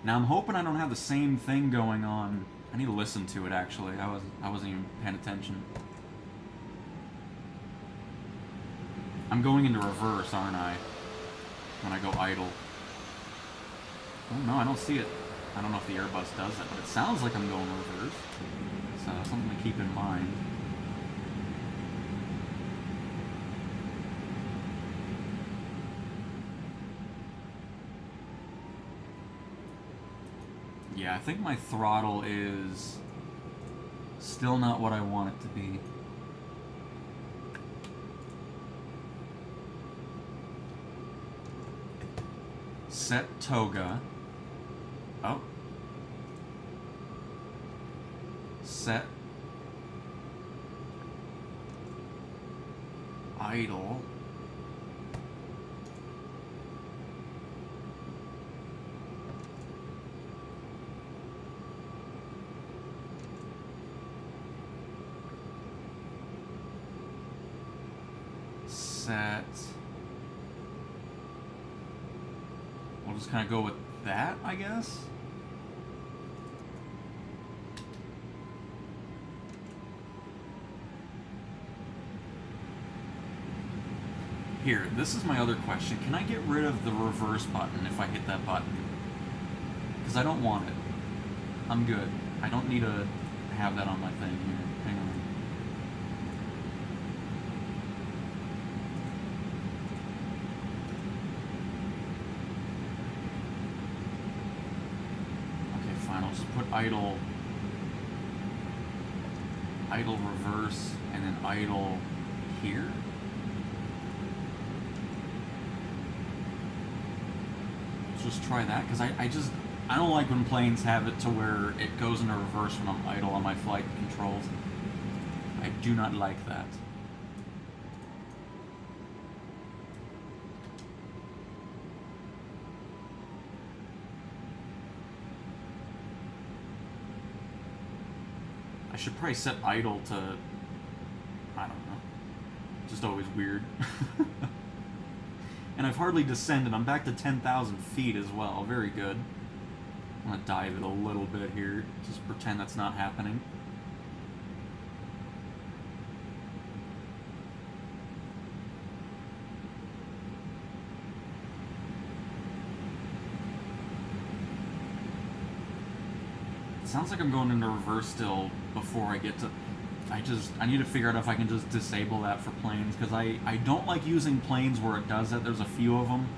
Now I'm hoping I don't have the same thing going on. I need to listen to it actually. I wasn't even paying attention. I'm going into reverse, aren't I? When I go idle. Oh no, I don't see it. I don't know if the Airbus does it, but it sounds like I'm going reverse. So something to keep in mind. Yeah, I think my throttle is still not what I want it to be. Set toga. Oh. Set idle. Set. We'll just kind of go with that, I guess. Here, this is my other question. Can I get rid of the reverse button if I hit that button? Because I don't want it. I'm good. I don't need to have that on my thing here. Hang on. Okay, fine. I'll just put idle reverse and then idle here. Just try that, because I don't like when planes have it to where it goes into reverse when I'm idle on my flight controls. I do not like that. I should probably set idle to, I don't know, just always weird. And I've hardly descended. I'm back to 10,000 feet as well. Very good. I'm going to dive it a little bit here. Just pretend that's not happening. It sounds like I'm going into reverse still before I get to... I need to figure out if I can just disable that for planes, because I don't like using planes where it does that. There's a few of them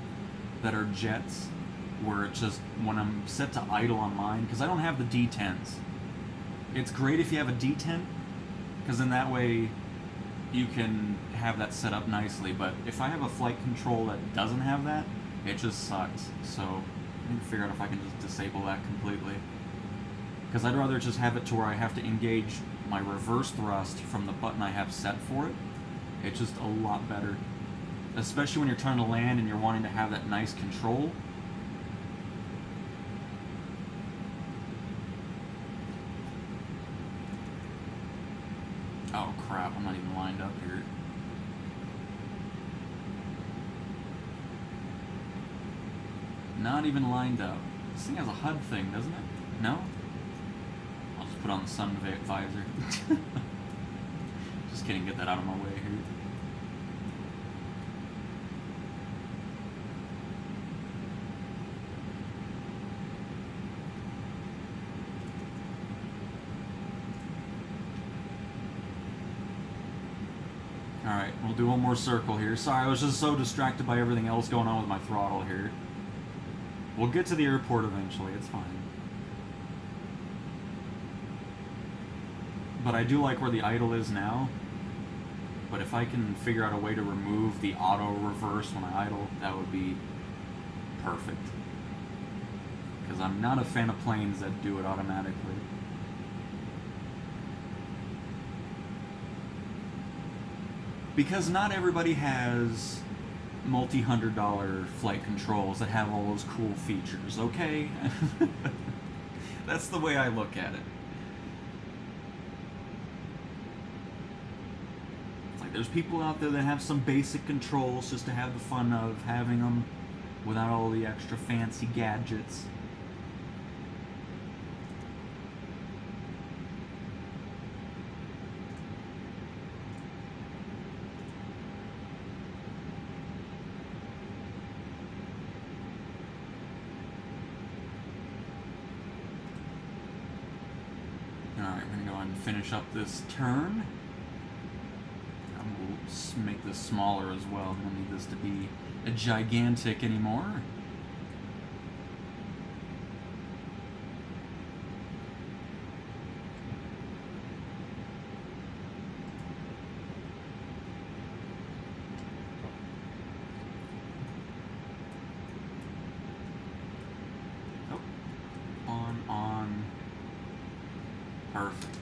that are jets where it's just, when I'm set to idle on mine, because I don't have the D10s. It's great if you have a D10, because in that way you can have that set up nicely, but if I have a flight control that doesn't have that, it just sucks. So I need to figure out if I can just disable that completely. Because I'd rather just have it to where I have to engage my reverse thrust from the button I have set for it. It's just a lot better. Especially when you're trying to land and you're wanting to have that nice control. Oh crap, I'm not even lined up here. Not even lined up. This thing has a HUD thing, doesn't it? No? Put on the sun visor. Just kidding, get that out of my way here. Alright, we'll do one more circle here. Sorry, I was just so distracted by everything else going on with my throttle here. We'll get to the airport eventually, it's fine. But I do like where the idle is now. But if I can figure out a way to remove the auto reverse when I idle, that would be perfect. because I'm not a fan of planes that do it automatically. Because not everybody has multi-$100 flight controls that have all those cool features, okay? That's the way I look at it. It's like there's people out there that have some basic controls just to have the fun of having them without all the extra fancy gadgets. Alright, we're going to go ahead and finish up this turn. I'm going to make this smaller as well. I don't need this to be a gigantic anymore. On. Perfect.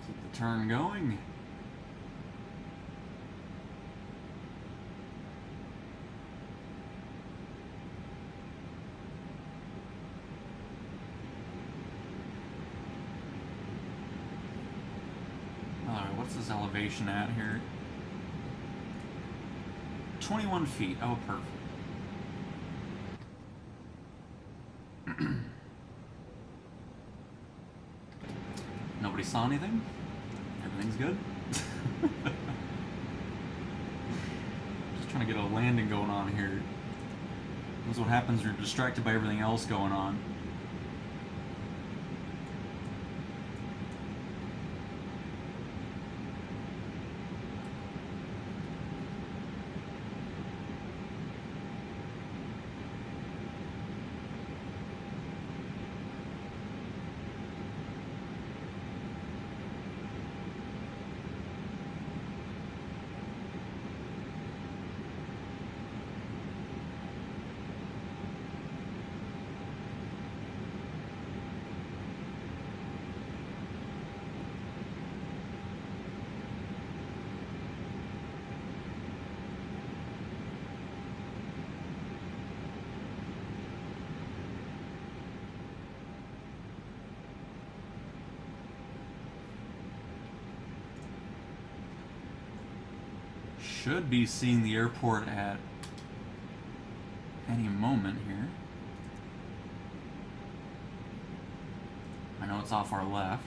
Keep the turn going. What's this elevation at here? 21 feet. Oh, perfect. Nobody saw anything? Everything's good? Just trying to get a landing going on here. This is what happens when you're distracted by everything else going on. Should be seeing the airport at any moment here. I know it's off our left.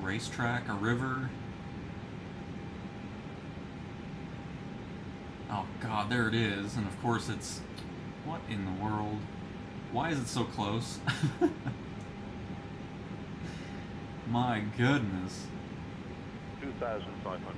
Racetrack, a river. Oh god, there it is. And of course it's... What in the world? Why is it so close? My goodness.
2,500.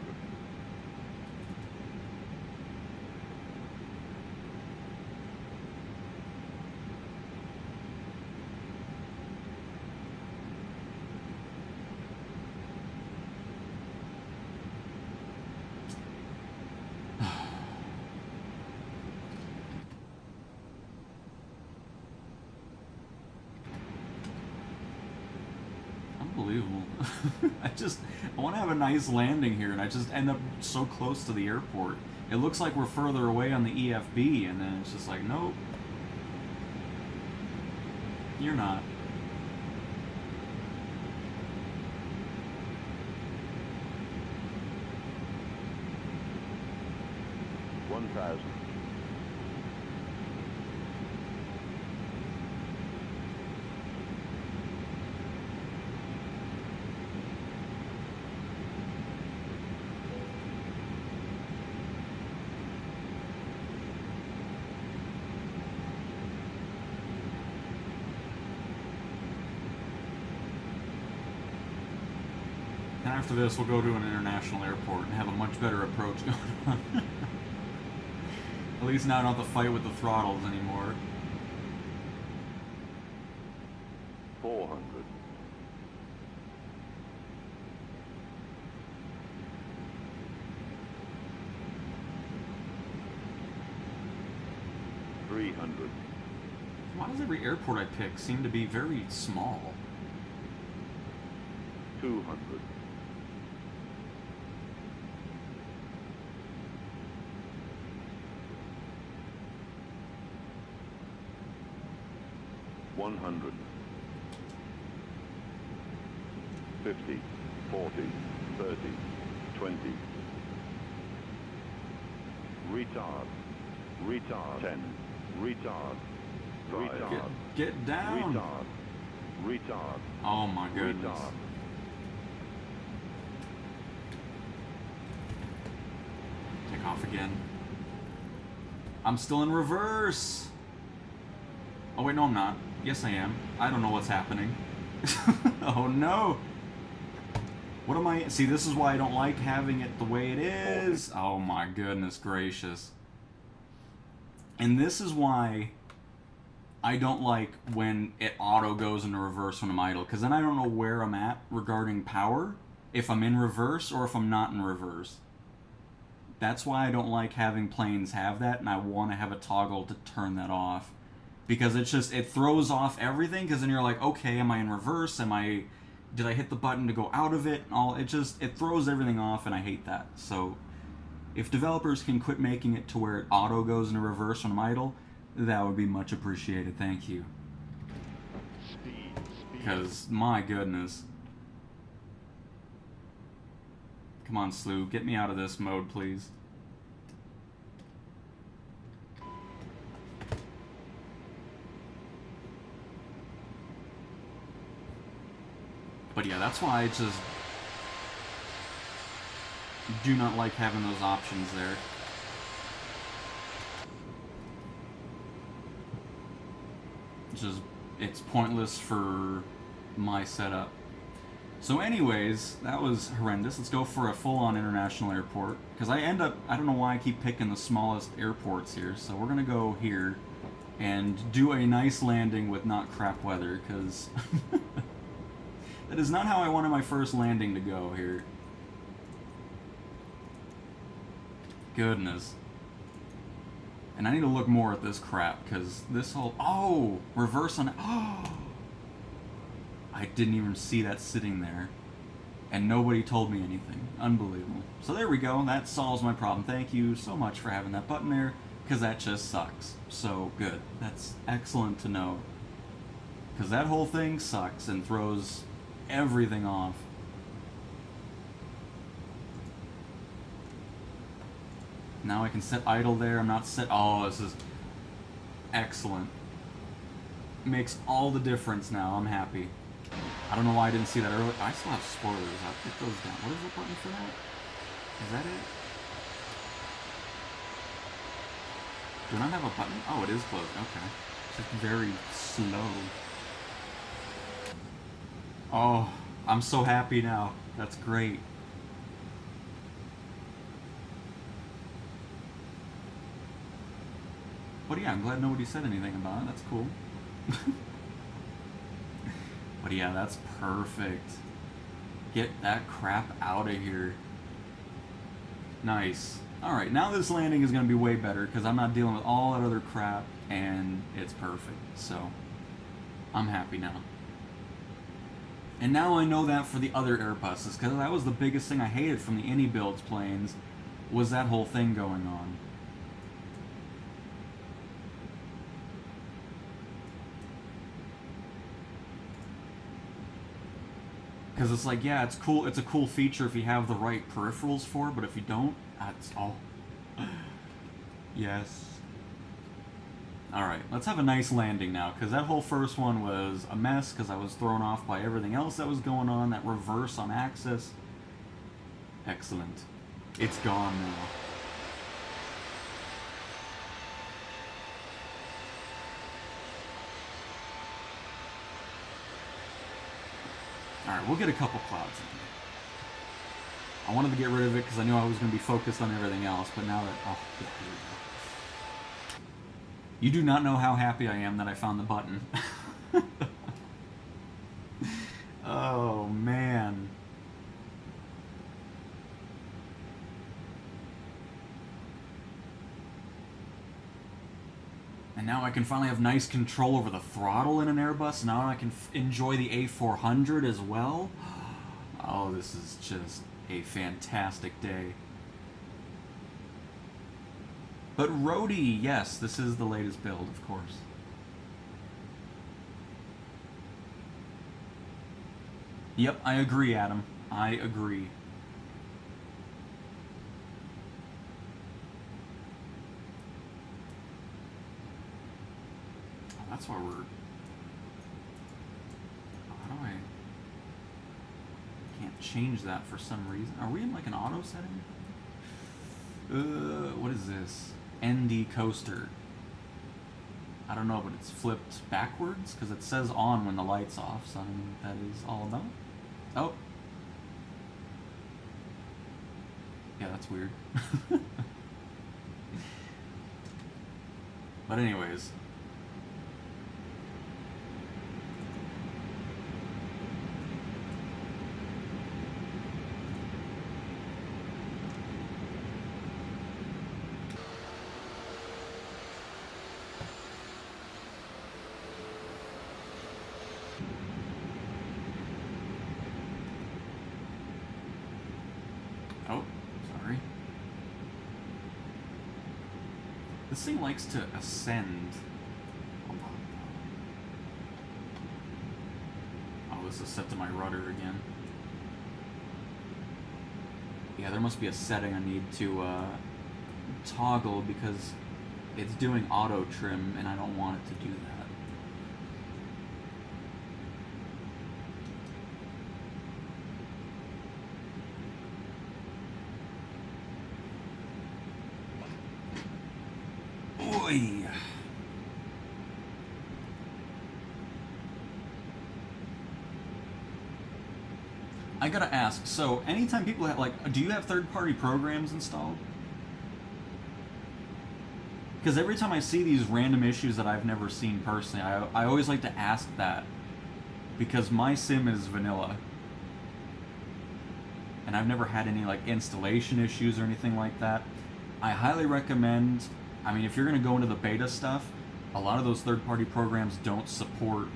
Unbelievable. I want to have a nice landing here, and I just end up so close to the airport. It looks like we're further away on the EFB, and then it's just like, nope. You're not.
$1,000.
after this, we'll go to an international airport and have a much better approach going on. At least now I don't have to fight with the throttles anymore.
400. 300.
Why does every airport I pick seem to be very small?
200. 100. 50, 40, 30, 20. Retard. Retard. 10. Retard. Retard.
Get down!
Retard. Retard.
Oh my goodness.
Retard.
Take off again. I'm still in reverse! Oh wait, no I'm not. Yes I am. I don't know what's happening. Oh no! What am I... See, this is why I don't like having it the way it is. Oh my goodness gracious. And this is why I don't like when it auto goes into reverse when I'm idle, because then I don't know where I'm at regarding power, if I'm in reverse or if I'm not in reverse. That's why I don't like having planes have that, and I want to have a toggle to turn that off. Because it's just, it throws off everything, because then you're like, okay, am I in reverse? Did I hit the button to go out of it? It throws everything off, and I hate that. So, if developers can quit making it to where it auto goes into reverse when I'm idle, that would be much appreciated. Thank you. Because, my goodness. Come on, Slew, get me out of this mode, please. But yeah, that's why I just do not like having those options there. It's pointless for my setup. So anyways, that was horrendous. Let's go for a full-on international airport. Because I don't know why I keep picking the smallest airports here. So we're going to go here and do a nice landing with not crap weather, because that is not how I wanted my first landing to go here. Goodness. And I need to look more at this crap, because this whole... Oh! Reverse on... Oh! I didn't even see that sitting there. And nobody told me anything. Unbelievable. So there we go. That solves my problem. Thank you so much for having that button there, because that just sucks. So good. That's excellent to know. Because that whole thing sucks and throws everything off. Now I can set idle there. I'm not set... Oh, this is excellent. Makes all the difference now. I'm happy. I don't know why I didn't see that earlier. I still have spoilers. I'll get those down. What is the button for that? Is that it? Do I not have a button? Oh, it is closed. Okay. It's just very slow. Oh, I'm so happy now. That's great. But yeah, I'm glad nobody said anything about it. That's cool. But yeah, that's perfect. Get that crap out of here. Nice. Alright, now this landing is going to be way better because I'm not dealing with all that other crap, and it's perfect. So, I'm happy now. And now I know that for the other Airbuses, because that was the biggest thing I hated from the Any Builds planes, was that whole thing going on. Because it's like, yeah, it's cool. It's a cool feature if you have the right peripherals for it, but if you don't, that's all. Yes. Alright, let's have a nice landing now, because that whole first one was a mess, because I was thrown off by everything else that was going on, that reverse on axis. Excellent. It's gone now. Alright, we'll get a couple clouds in. I wanted to get rid of it because I knew I was going to be focused on everything else, but now that... Oh, here we go. You do not know how happy I am that I found the button. Oh, man. And now I can finally have nice control over the throttle in an Airbus. Now I can enjoy the A400 as well. Oh, this is just a fantastic day. But roadie, yes, this is the latest build, of course. Yep, I agree, Adam. I agree. Oh, that's why we're... How do I... Can't change that for some reason. Are we in like an auto setting? What is this? ND coaster. I don't know, but it's flipped backwards because it says on when the light's off, so I don't know what that is all about. Oh. Yeah, that's weird. But anyways. Oh, sorry. This thing likes to ascend. Hold on. Oh, this is set to my rudder again. Yeah, there must be a setting I need to toggle because it's doing auto trim and I don't want it to do that. Oy. I gotta ask, so anytime people have, like, do you have third-party programs installed? Because every time I see these random issues that I've never seen personally, I always like to ask that. Because my sim is vanilla. And I've never had any, like, installation issues or anything like that. I highly recommend, I mean, if you're going to go into the beta stuff, a lot of those third-party programs don't support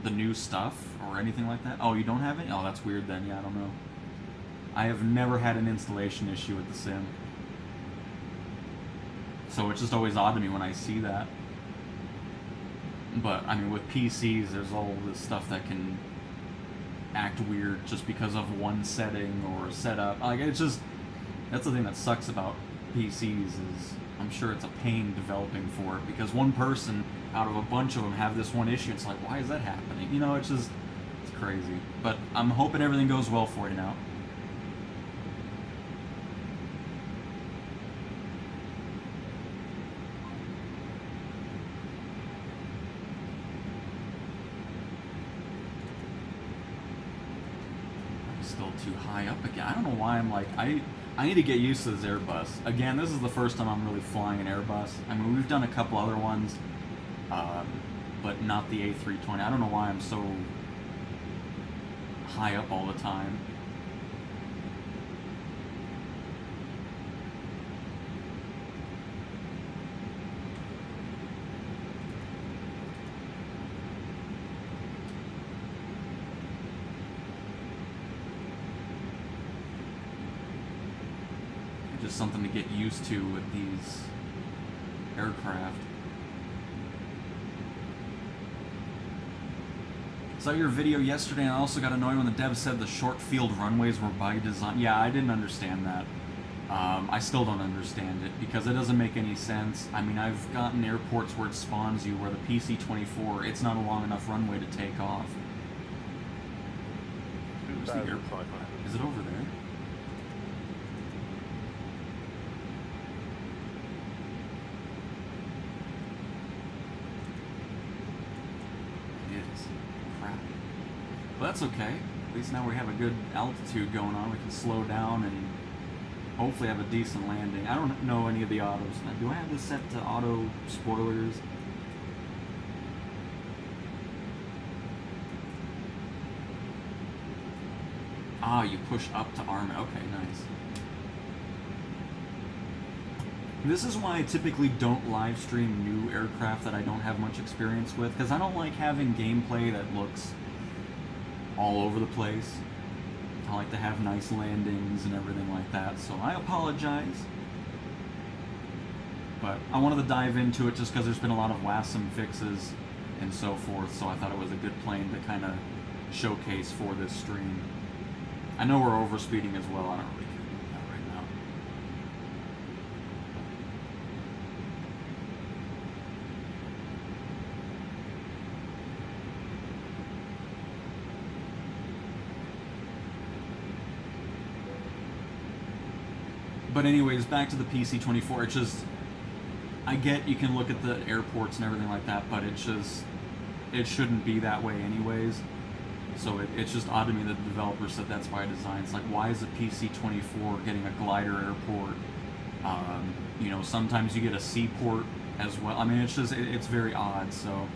the new stuff or anything like that. Oh, you don't have any? Oh, that's weird then. Yeah, I don't know. I have never had an installation issue with the sim. So it's just always odd to me when I see that. But, I mean, with PCs, there's all this stuff that can act weird just because of one setting or setup. Like, it's just... That's the thing that sucks about PCs is... I'm sure it's a pain developing for it, because one person out of a bunch of them have this one issue. It's like, why is that happening? You know, it's just... It's crazy. But I'm hoping everything goes well for you now. Still too high up again. I don't know why I'm like, I need to get used to this Airbus. Again, this is the first time I'm really flying an Airbus. I mean, we've done a couple other ones, but not the A320. I don't know why I'm so high up all the time. Just something to get used to with these aircraft. Saw your video yesterday, and I also got annoyed when the dev said the short field runways were by design. Yeah, I didn't understand that. I still don't understand it, because it doesn't make any sense. I mean, I've gotten airports where it spawns you, where the PC-24, it's not a long enough runway to take off. Where's the airport? Is it over there? It is. Crap. Well, that's okay. At least now we have a good altitude going on. We can slow down and hopefully have a decent landing. I don't know any of the autos. Do I have this set to auto spoilers? Ah, you push up to arm it. Okay, nice. This is why I typically don't live stream new aircraft that I don't have much experience with, because I don't like having gameplay that looks all over the place. I like to have nice landings and everything like that, so I apologize. But I wanted to dive into it just because there's been a lot of WASM fixes and so forth, so I thought it was a good plane to kind of showcase for this stream. I know we're overspeeding as well, I don't really care about that right now. But anyways, back to the PC-24. It's just, I get you can look at the airports and everything like that, but it's just, it shouldn't be that way anyways. So it's just odd to me that the developer said that's by design. It's like, why is a PC-24 getting a glider airport? You know, sometimes you get a seaport as well. I mean, it's just, it's very odd. So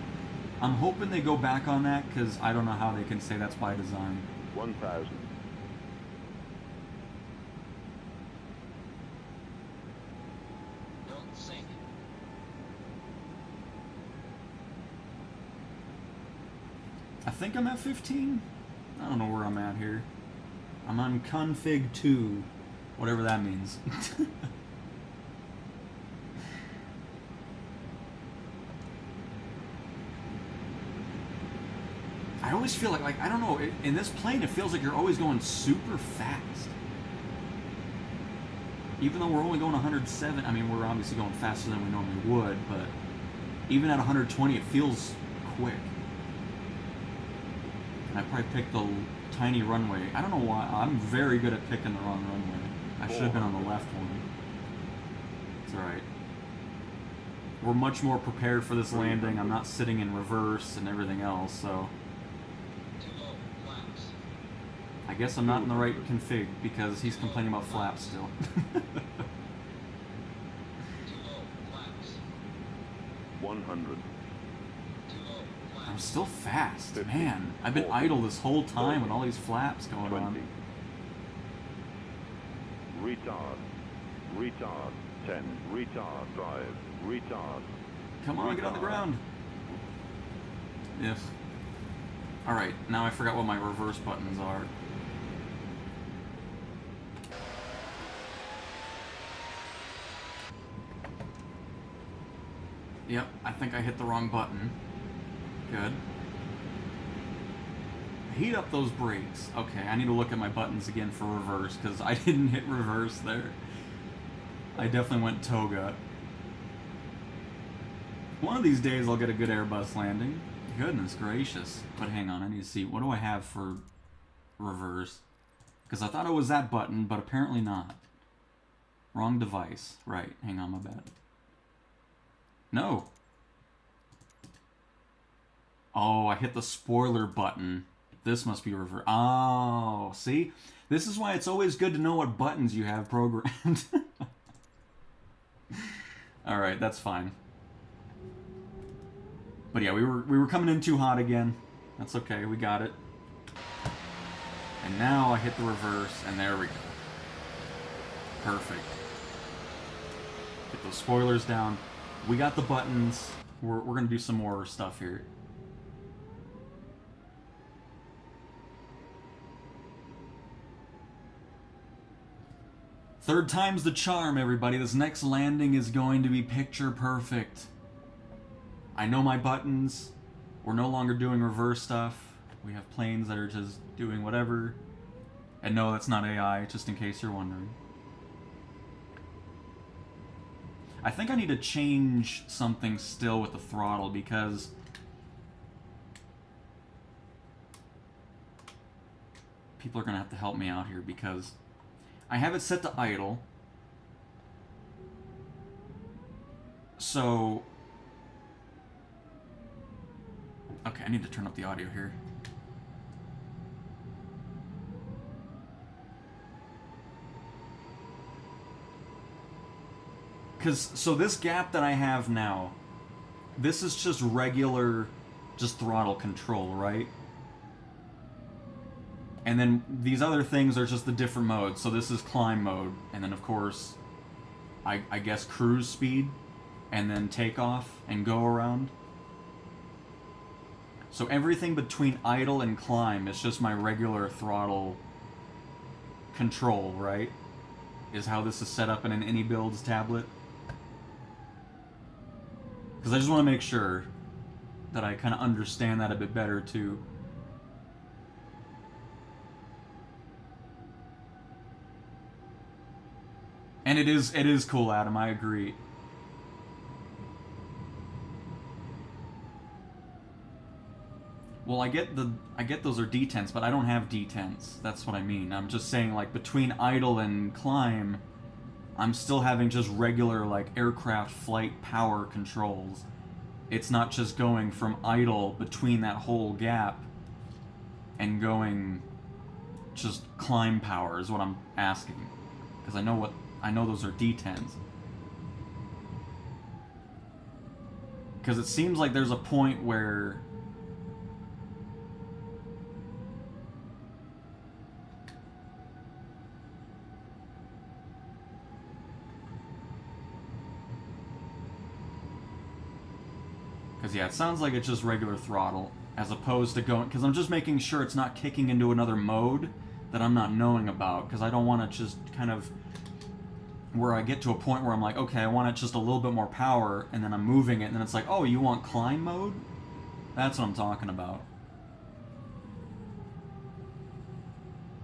I'm hoping they go back on that, because I don't know how they can say that's by design.
1,000.
I think I'm at 15. I don't know where I'm at here. I'm on config 2, whatever that means. I always feel like I don't know, in this plane it feels like you're always going super fast. Even though we're only going 107, I mean, we're obviously going faster than we normally would, but even at 120 it feels quick. And I probably picked the tiny runway. I don't know why. I'm very good at picking the wrong runway. I should have been on the left one. It's alright. We're much more prepared for this landing. I'm not sitting in reverse and everything else, so... I guess I'm not in the right config, because he's complaining about flaps still.
100.
I'm still fast, man. I've been idle this whole time with all these flaps going
20.
on.
Retard. Retard. 10. Retard. 5. Retard.
Come on, get on the ground. Yes. Alright, now I forgot what my reverse buttons are. Yep, I think I hit the wrong button. Good. Heat up those brakes. Okay, I need to look at my buttons again for reverse, because I didn't hit reverse there. I definitely went toga. One of these days I'll get a good Airbus landing. Goodness gracious. But hang on, I need to see. What do I have for reverse? Because I thought it was that button, but apparently not. Wrong device. Right, hang on, my bad. No. Oh, I hit the spoiler button. This must be reverse. Oh, see? This is why it's always good to know what buttons you have programmed. Alright, that's fine. But yeah, we were coming in too hot again. That's okay, we got it. And now I hit the reverse, and there we go. Perfect. Get those spoilers down. We got the buttons. We're gonna do some more stuff here. Third time's the charm, everybody. This next landing is going to be picture perfect. I know my buttons. We're no longer doing reverse stuff. We have planes that are just doing whatever. And no, that's not AI, just in case you're wondering. I think I need to change something still with the throttle, because people are going to have to help me out here, because I have it set to idle. So, okay, I need to turn up the audio here. so this gap that I have now, this is just regular, just throttle control, right? And then these other things are just the different modes. So this is climb mode, and then of course, I guess cruise speed, and then takeoff and go around. So everything between idle and climb is just my regular throttle control, right? Is how this is set up in an AnyBuilds tablet. Because I just want to make sure that I kind of understand that a bit better too. And it is cool, Adam, I agree. Well, I get those are D10s, but I don't have D10s. That's what I mean. I'm just saying, like, between idle and climb, I'm still having just regular, like, aircraft flight power controls. It's not just going from idle between that whole gap and going just climb power is what I'm asking. Because I know those are D10s. Because it seems like there's a point where yeah, it sounds like it's just regular throttle, as opposed to going... Because I'm just making sure it's not kicking into another mode that I'm not knowing about, because I don't want to just kind of... Where I get to a point where I'm like, okay, I want it just a little bit more power, and then I'm moving it, and then it's like, oh, you want climb mode? That's what I'm talking about.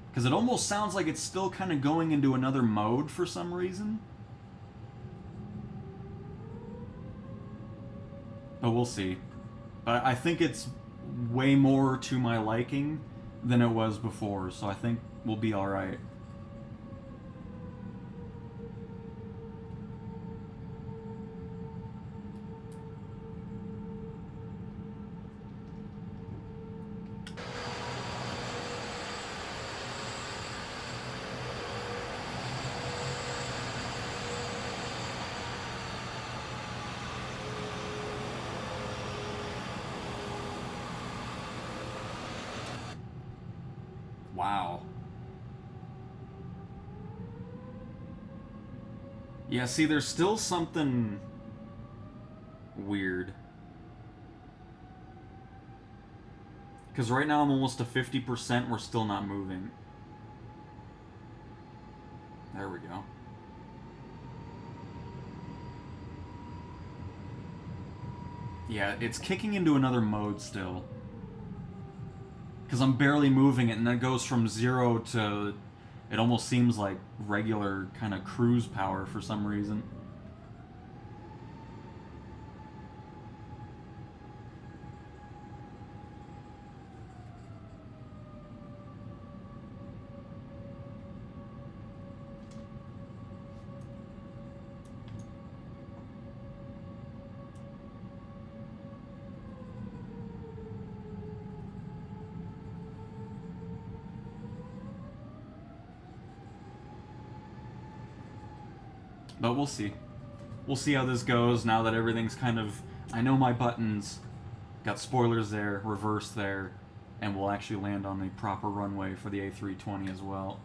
Because it almost sounds like it's still kind of going into another mode for some reason. But we'll see. But I think it's way more to my liking than it was before, so I think we'll be alright. Wow. Yeah, see, there's still something weird. Because right now I'm almost to 50%, we're still not moving. There we go. Yeah, it's kicking into another mode still. Because I'm barely moving it, and then it goes from 0 to... It almost seems like regular kind of cruise power for some reason. But we'll see. We'll see how this goes now that everything's kind of... I know my buttons. Got spoilers there, reverse there, and we'll actually land on the proper runway for the A320 as well.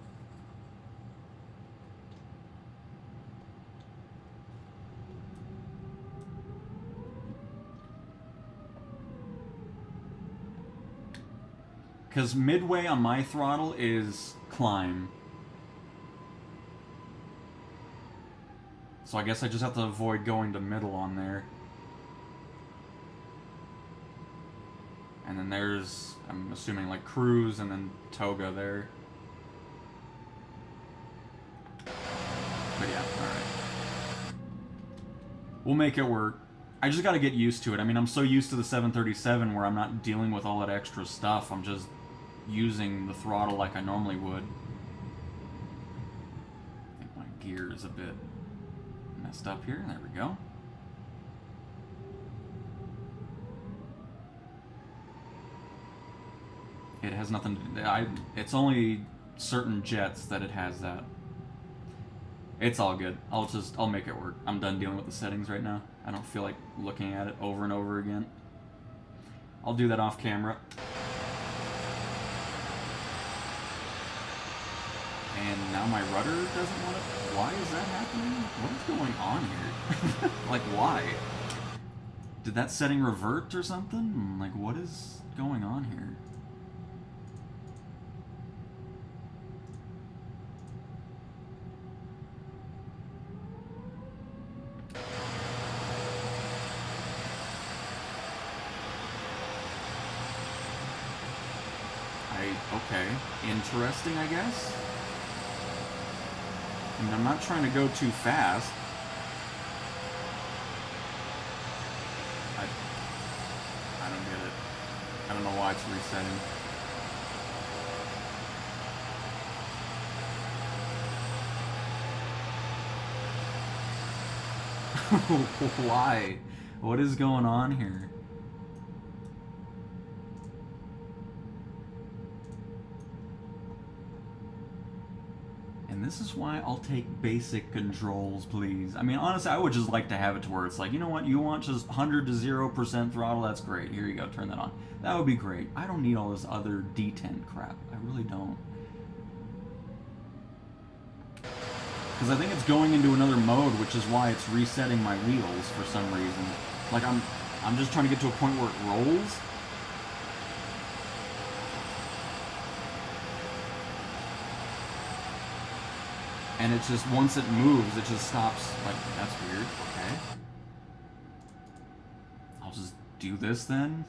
Because midway on my throttle is climb. So I guess I just have to avoid going to middle on there. And then there's, I'm assuming, like cruise and then toga there. But yeah, alright. We'll make it work. I just gotta get used to it. I mean, I'm so used to the 737 where I'm not dealing with all that extra stuff. I'm just using the throttle like I normally would. I think my gear is a bit messed up here. There we go. It has nothing to do... it's only certain jets that it has that. It's all good. I'll make it work. I'm done dealing with the settings right now. I don't feel like looking at it over and over again. I'll do that off camera. And now my rudder doesn't want it. Why is that happening? What is going on here? Like, why? Did that setting revert or something? Like, what is going on here? Okay, interesting, I guess. I mean, I'm not trying to go too fast. I don't get it. I don't know why it's resetting. Why? What is going on here? And this is why I'll take basic controls, please. I mean, honestly, I would just like to have it to where it's like, you know what, you want just 100 to 0% throttle, that's great. Here you go, turn that on. That would be great. I don't need all this other D10 crap. I really don't. Because I think it's going into another mode, which is why it's resetting my wheels for some reason. Like, I'm just trying to get to a point where it rolls. And it just, once it moves, it just stops. Like, that's weird. Okay. I'll just do this then.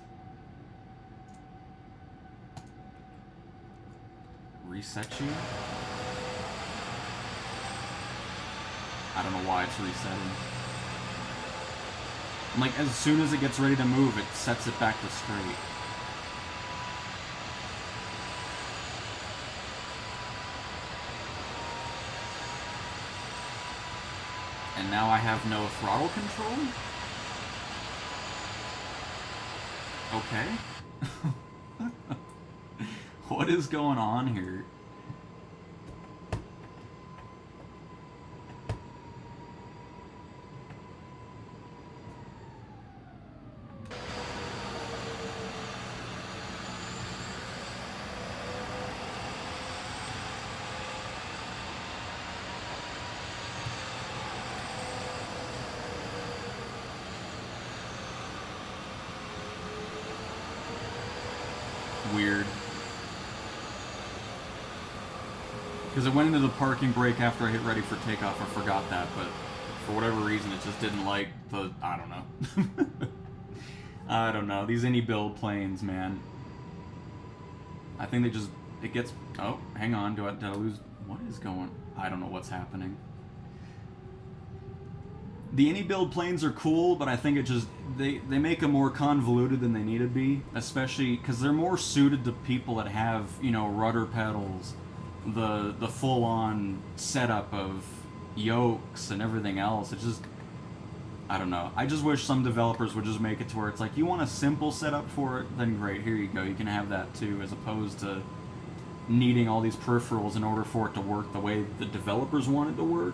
Reset you. I don't know why it's resetting. And like, as soon as it gets ready to move, it sets it back to straight. And now I have no throttle control? Okay. What is going on here? Weird. Because it went into the parking brake after I hit ready for takeoff. I forgot that, but for whatever reason, it just didn't like the... I don't know. I don't know. These any build planes, man. I think they just... It gets... Oh, hang on. Did I lose... What is going... I don't know what's happening. The any build planes are cool, but I think it just... They make them more convoluted than they need to be. Especially because they're more suited to people that have, you know, rudder pedals, the full-on setup of yokes and everything else. It's just... I don't know. I just wish some developers would just make it to where it's like, you want a simple setup for it? Then great, here you go. You can have that too, as opposed to needing all these peripherals in order for it to work the way the developers want it to work.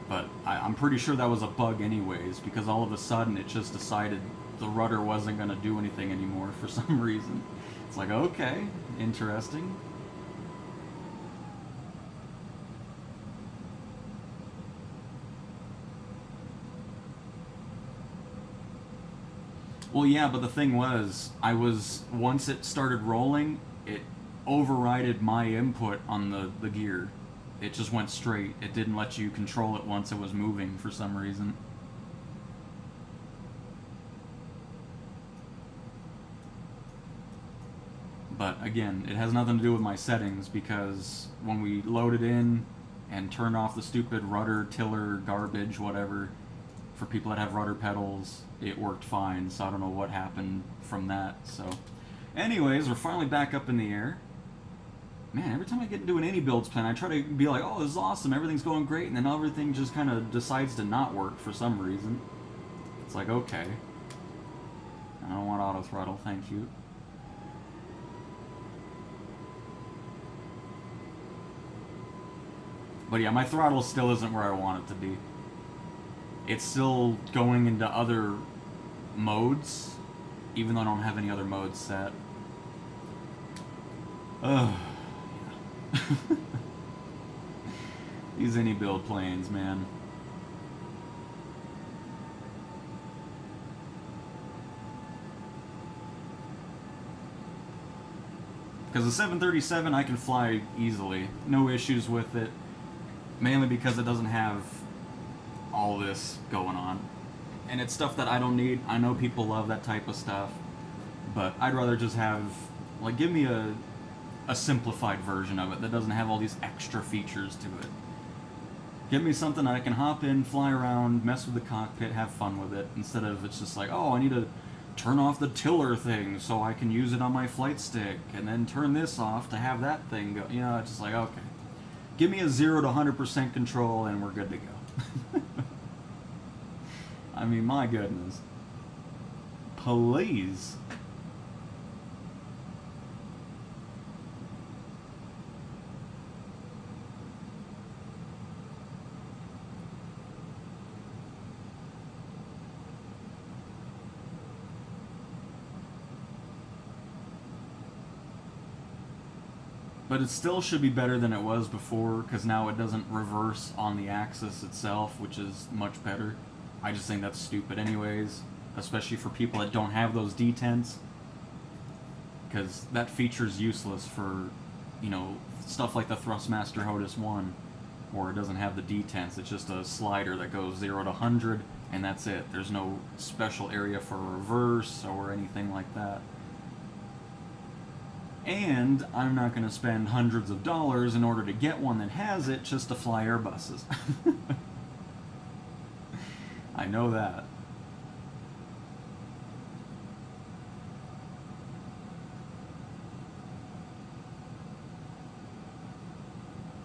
But I'm pretty sure that was a bug anyways, because all of a sudden it just decided the rudder wasn't going to do anything anymore for some reason. It's like, okay, interesting. Well, yeah, but the thing was, once it started rolling, it overrided my input on the gear. It just went straight. It didn't let you control it once it was moving for some reason. But again, it has nothing to do with my settings, because when we loaded in and turned off the stupid rudder, tiller, garbage, whatever, for people that have rudder pedals, it worked fine. So I don't know what happened from that. So anyways, we're finally back up in the air. Man, every time I get into an any builds plan, I try to be like, oh, this is awesome, everything's going great, and then everything just kind of decides to not work for some reason. It's like, okay. I don't want auto throttle, thank you. But yeah, my throttle still isn't where I want it to be. It's still going into other modes, even though I don't have any other modes set. Ugh. These any build planes, man. Because the 737 I can fly easily, no issues with it, mainly because it doesn't have all this going on. And it's stuff that I don't need. I know people love that type of stuff, but I'd rather just have, like, give me a simplified version of it that doesn't have all these extra features to it. Give me something that I can hop in, fly around, mess with the cockpit, have fun with it, instead of it's just like, oh, I need to turn off the tiller thing so I can use it on my flight stick, and then turn this off to have that thing go. You know, it's just like, okay. Give me a 0 to 100% control and we're good to go. I mean, my goodness. Please. But it still should be better than it was before, because now it doesn't reverse on the axis itself, which is much better. I just think that's stupid anyways, especially for people that don't have those detents, because that feature's useless for, you know, stuff like the Thrustmaster HOTUS 1, where it doesn't have the detents. It's just a slider that goes 0 to 100, and that's it. There's no special area for reverse or anything like that. And I'm not going to spend hundreds of dollars in order to get one that has it just to fly Airbuses. I know that.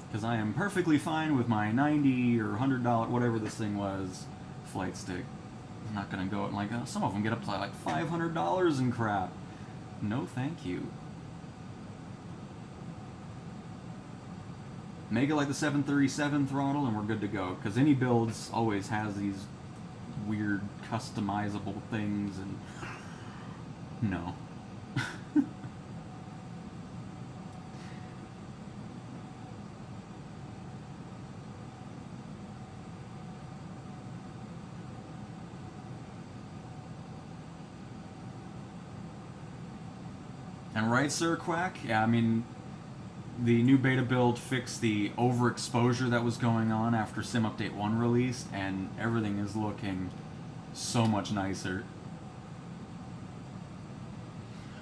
Because I am perfectly fine with my $90 or $100, whatever this thing was, flight stick. I'm not going to go at like, some of them get up to like $500 and crap. No thank you. Make it like the 737 throttle and we're good to go, because any builds always has these weird customizable things, and no. And right, Sir Quack? Yeah, I mean, the new beta build fixed the overexposure that was going on after Sim Update 1 released, and everything is looking so much nicer.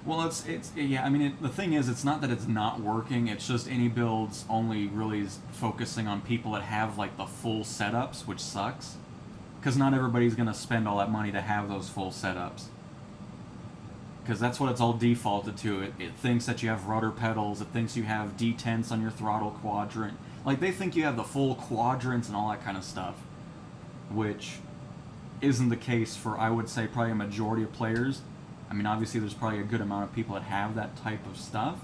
Well, it's yeah, I mean, the thing is, it's not that it's not working, it's just any builds only really is focusing on people that have, like, the full setups, which sucks. Because not everybody's going to spend all that money to have those full setups. Because that's what it's all defaulted to. It thinks that you have rudder pedals, it thinks you have detents on your throttle quadrant. Like, they think you have the full quadrants and all that kind of stuff. Which isn't the case for, I would say, probably a majority of players. I mean, obviously there's probably a good amount of people that have that type of stuff.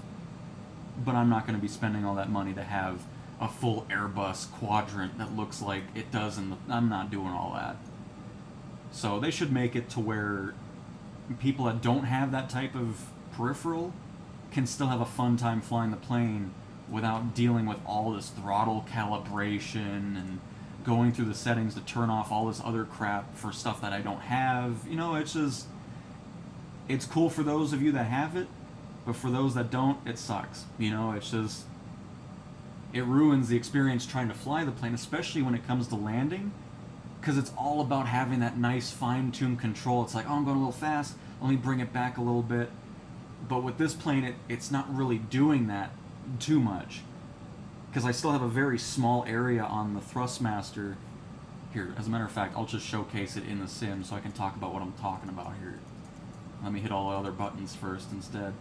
But I'm not going to be spending all that money to have a full Airbus quadrant that looks like it does in the... I'm not doing all that. So they should make it to where people that don't have that type of peripheral can still have a fun time flying the plane without dealing with all this throttle calibration and going through the settings to turn off all this other crap for stuff that I don't have. You know, it's just... It's cool for those of you that have it, but for those that don't, it sucks. You know, it's just... It ruins the experience trying to fly the plane, especially when it comes to landing, because it's all about having that nice fine-tuned control. It's like, oh, I'm going a little fast, let me bring it back a little bit. But with this plane, it's not really doing that too much, because I still have a very small area on the Thrustmaster. Here, as a matter of fact, I'll just showcase it in the sim so I can talk about what I'm talking about here. Let me hit all the other buttons first instead.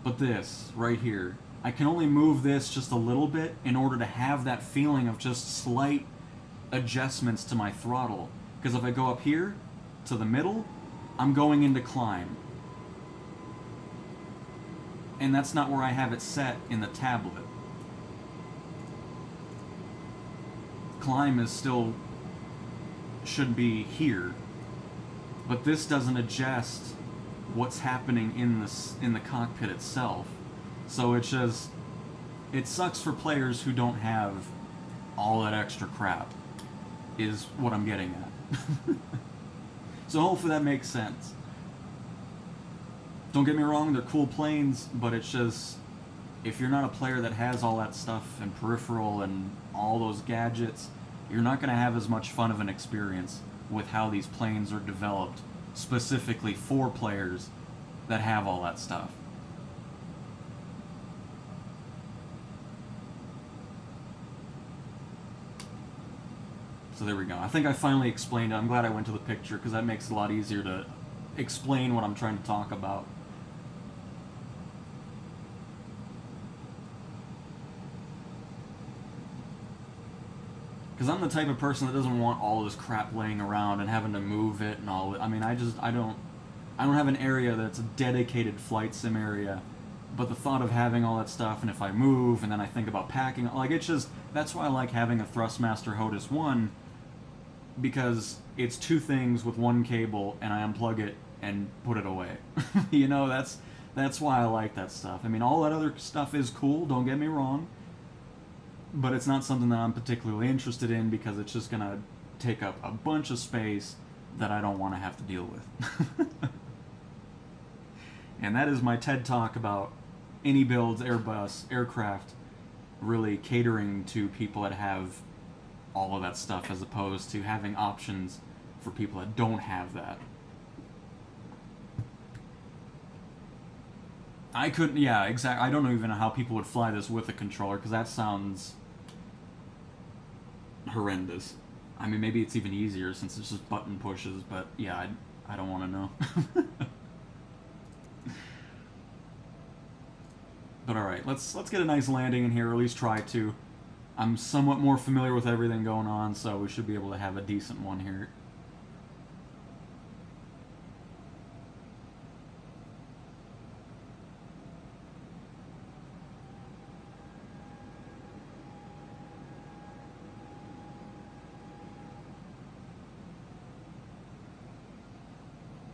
But this, right here, I can only move this just a little bit in order to have that feeling of just slight adjustments to my throttle. Because if I go up here, to the middle, I'm going into climb. And that's not where I have it set in the tablet. Climb is still should be here, but this doesn't adjust what's happening in the cockpit itself. So it sucks for players who don't have all that extra crap, is what I'm getting at. So hopefully that makes sense. Don't get me wrong, they're cool planes, but it's just, if you're not a player that has all that stuff and peripheral and all those gadgets, you're not going to have as much fun of an experience with how these planes are developed specifically for players that have all that stuff. So there we go. I think I finally explained it. I'm glad I went to the picture because that makes it a lot easier to explain what I'm trying to talk about. Because I'm the type of person that doesn't want all this crap laying around and having to move it and all. I mean, I don't have an area that's a dedicated flight sim area. But the thought of having all that stuff, and if I move, and then I think about packing, like, it's just, that's why I like having a Thrustmaster HOTAS 1, because it's two things with one cable, and I unplug it and put it away. You know, that's why I like that stuff. I mean, all that other stuff is cool, don't get me wrong, but it's not something that I'm particularly interested in because it's just gonna take up a bunch of space that I don't want to have to deal with. And that is my TED Talk about any builds, Airbus, aircraft, really catering to people that have all of that stuff as opposed to having options for people that don't have that. I couldn't, yeah, exactly. I don't even know how people would fly this with a controller because that sounds horrendous. I mean, maybe it's even easier since it's just button pushes, but yeah, I don't want to know. But alright, let's get a nice landing in here, or at least try to. I'm somewhat more familiar with everything going on, so we should be able to have a decent one here.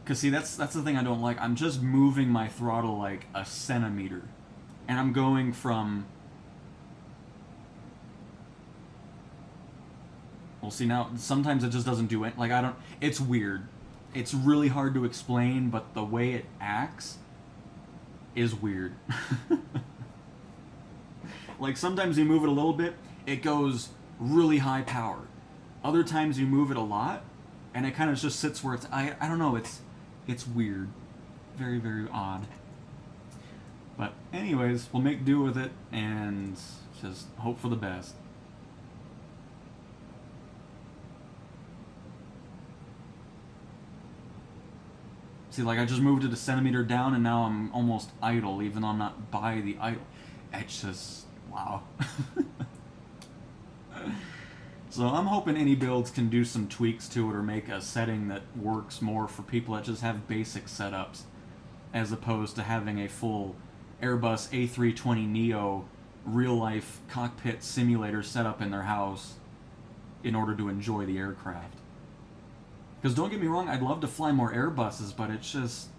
Because see, that's the thing I don't like. I'm just moving my throttle like a centimeter. And I'm going from... Well, see, now, sometimes it just doesn't do it. Like, I don't... It's weird. It's really hard to explain, but the way it acts is weird. Like, sometimes you move it a little bit, it goes really high power. Other times you move it a lot, and it kind of just sits where it's... I don't know, it's weird. Very, very odd. But anyways, we'll make do with it and just hope for the best. See, like, I just moved it a centimeter down and now I'm almost idle, even though I'm not by the idle. It's just, wow. So I'm hoping any builds can do some tweaks to it or make a setting that works more for people that just have basic setups, as opposed to having a full Airbus A320neo real-life cockpit simulator set up in their house in order to enjoy the aircraft. Because don't get me wrong, I'd love to fly more Airbuses, but it's just...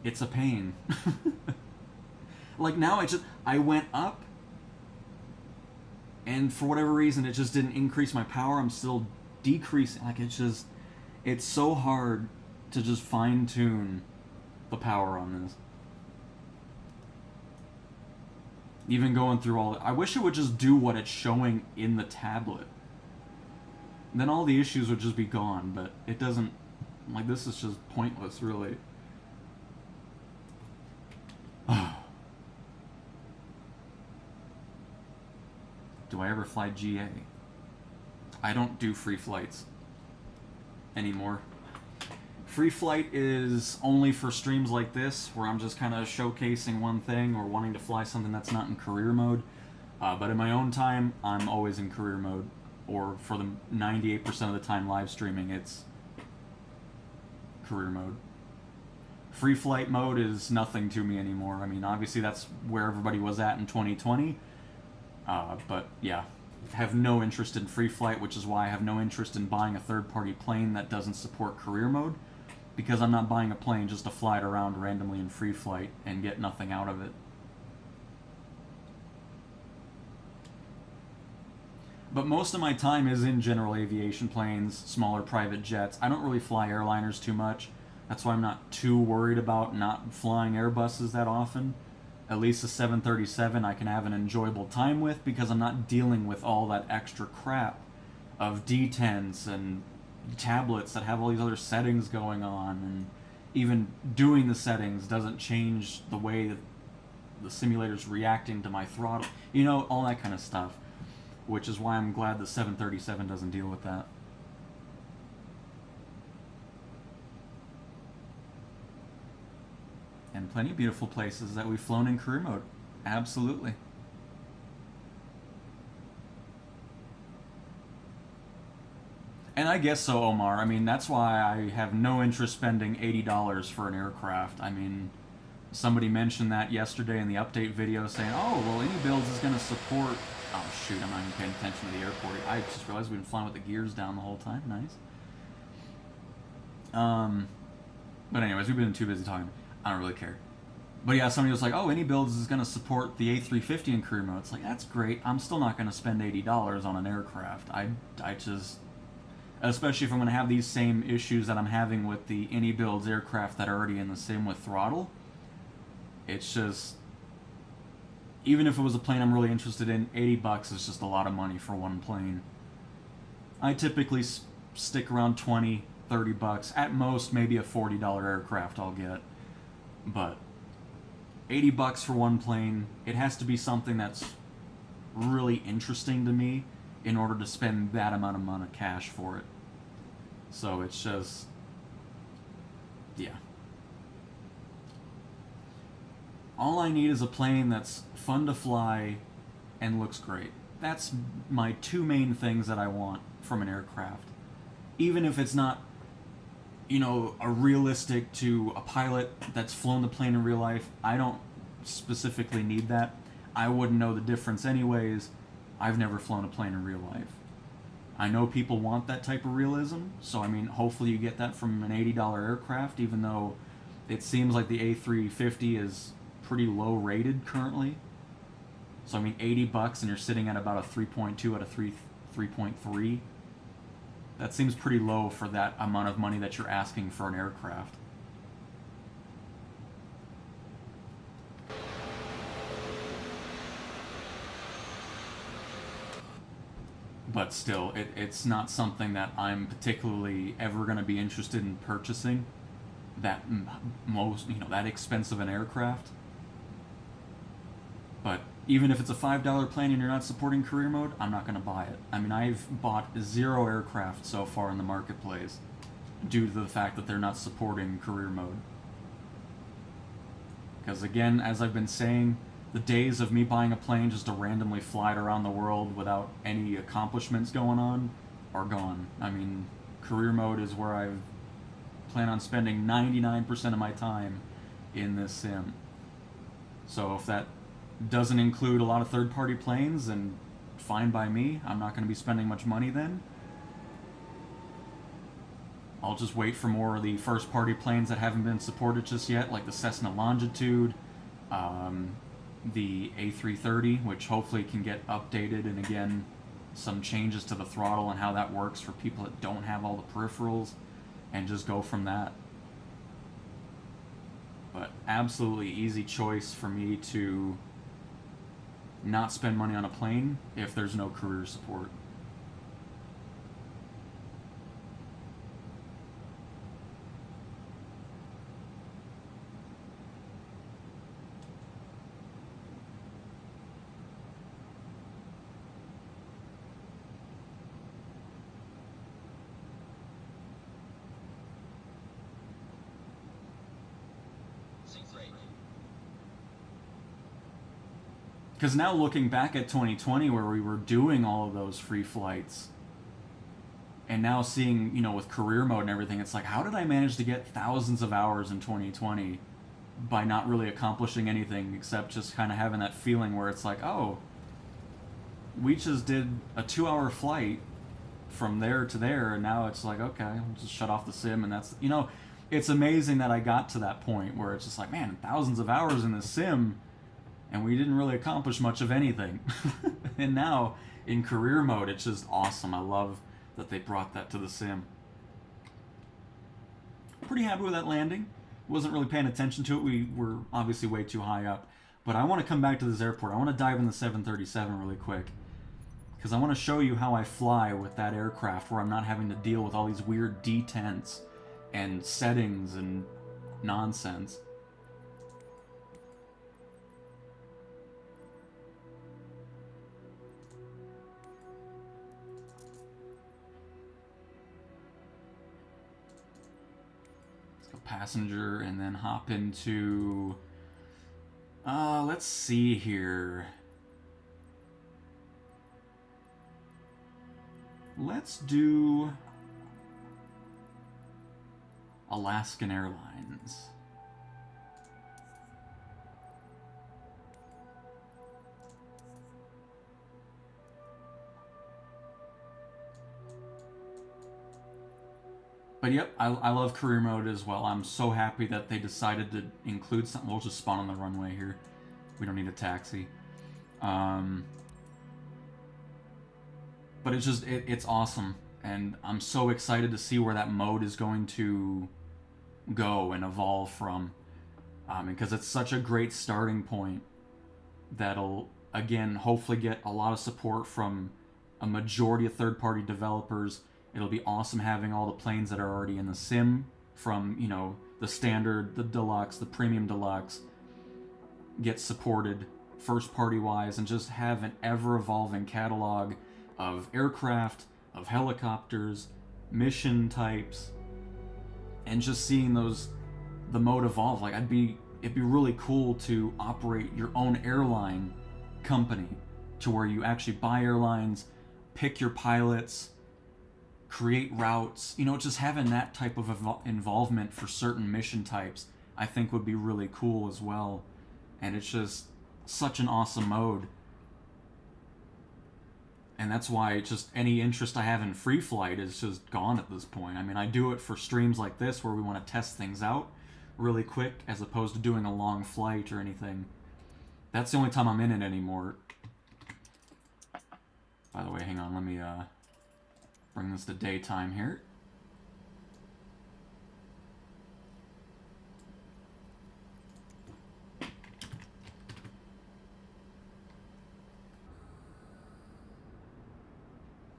it's a pain. Like now, I went up, and for whatever reason, it just didn't increase my power. I'm still decreasing. Like, it's so hard to just fine-tune the power on this. Even going through all... I wish it would just do what it's showing in the tablet. Then all the issues would just be gone, but it doesn't... Like, this is just pointless, really. Do I ever fly GA? I don't do free flights anymore. Free flight is only for streams like this, where I'm just kind of showcasing one thing or wanting to fly something that's not in career mode. But in my own time, I'm always in career mode. Or for the 98% of the time live streaming, it's career mode. free flight mode is nothing to me anymore. I mean, obviously that's where everybody was at in 2020. But yeah, have no interest in free flight, which is why I have no interest in buying a third-party plane that doesn't support career mode, because I'm not buying a plane just to fly it around randomly in free flight and get nothing out of it. But most of my time is in general aviation planes, smaller private jets. I don't really fly airliners too much. That's why I'm not too worried about not flying Airbuses that often. At least a 737 I can have an enjoyable time with because I'm not dealing with all that extra crap of detents and tablets that have all these other settings going on, and even doing the settings doesn't change the way that the simulator's reacting to my throttle. You know, all that kind of stuff. Which is why I'm glad the 737 doesn't deal with that. And plenty of beautiful places that we've flown in career mode. Absolutely. And I guess so, Omar. I mean, that's why I have no interest spending $80 for an aircraft. I mean, somebody mentioned that yesterday in the update video saying, oh, well, any builds is going to support... Oh, shoot, I'm not even paying attention to the airport. I just realized we've been flying with the gears down the whole time. Nice. But anyways, we've been too busy talking. I don't really care. But yeah, somebody was like, oh, any builds is going to support the A350 in career mode. It's like, that's great. I'm still not going to spend $80 on an aircraft. I just... Especially if I'm going to have these same issues that I'm having with the any builds aircraft that are already in the sim with throttle. It's just... Even if it was a plane I'm really interested in, $80 is just a lot of money for one plane. I typically stick around $20, $30. At most, maybe a $40 aircraft I'll get. But $80 for one plane, it has to be something that's really interesting to me in order to spend that amount of cash for it. So it's just... yeah. All I need is a plane that's fun to fly and looks great. That's my two main things that I want from an aircraft. Even if it's not, you know, a realistic to a pilot that's flown the plane in real life, I don't specifically need that. I wouldn't know the difference anyways. I've never flown a plane in real life. I know people want that type of realism, so I mean, hopefully you get that from an $80 aircraft, even though it seems like the A350 is pretty low rated currently. So I mean, $80 and you're sitting at about a 3.2 out of 3.3. That seems pretty low for that amount of money that you're asking for an aircraft. But still, it's not something that I'm particularly ever going to be interested in purchasing. That that expensive an aircraft. But even if it's a $5 plane and you're not supporting career mode, I'm not going to buy it. I mean, I've bought 0 aircraft so far in the marketplace due to the fact that they're not supporting career mode. Because again, as I've been saying, the days of me buying a plane just to randomly fly it around the world without any accomplishments going on are gone. I mean, career mode is where I plan on spending 99% of my time in this sim. So if that doesn't include a lot of third-party planes, and fine by me. I'm not going to be spending much money then. I'll just wait for more of the first-party planes that haven't been supported just yet, like the Cessna Longitude, the A330, which hopefully can get updated, and again, some changes to the throttle and how that works for people that don't have all the peripherals, and just go from that. But absolutely easy choice for me to not spend money on a plane if there's no career support. Because now looking back at 2020 where we were doing all of those free flights, And now seeing, with career mode and everything, it's like, how did I manage to get thousands of hours in 2020 by not really accomplishing anything except just kind of having that feeling where it's like, oh, we just did a 2-hour flight from there to there, and now it's like, okay, I'll just shut off the sim, and that's, it's amazing that I got to that point where it's just like, man, thousands of hours in the sim, and we didn't really accomplish much of anything. And now, in career mode, it's just awesome. I love that they brought that to the sim. Pretty happy with that landing. Wasn't really paying attention to it. We were obviously way too high up. But I want to come back to this airport. I want to dive in the 737 really quick, because I want to show you how I fly with that aircraft where I'm not having to deal with all these weird detents and settings and nonsense. Let's go passenger and then hop into... let's see here. Let's do Alaskan Airlines. But yep, I love career mode as well. I'm so happy that they decided to include something. We'll just spawn on the runway here. We don't need a taxi. But it's just, it's awesome. And I'm so excited to see where that mode is going to go and evolve from. Because it's such a great starting point that'll, again, hopefully get a lot of support from a majority of third-party developers. It'll be awesome having all the planes that are already in the sim from, the standard, the deluxe, the premium deluxe, get supported first-party wise, and just have an ever-evolving catalog of aircraft, of helicopters, mission types, and just seeing the mode evolve. Like, it'd be really cool to operate your own airline company, to where you actually buy airlines, pick your pilots, create routes. Just having that type of involvement for certain mission types, I think would be really cool as well. And it's just such an awesome mode. And that's why just any interest I have in free flight is just gone at this point. I mean, I do it for streams like this where we want to test things out really quick, as opposed to doing a long flight or anything. That's the only time I'm in it anymore. By the way, hang on, let me bring this to daytime here.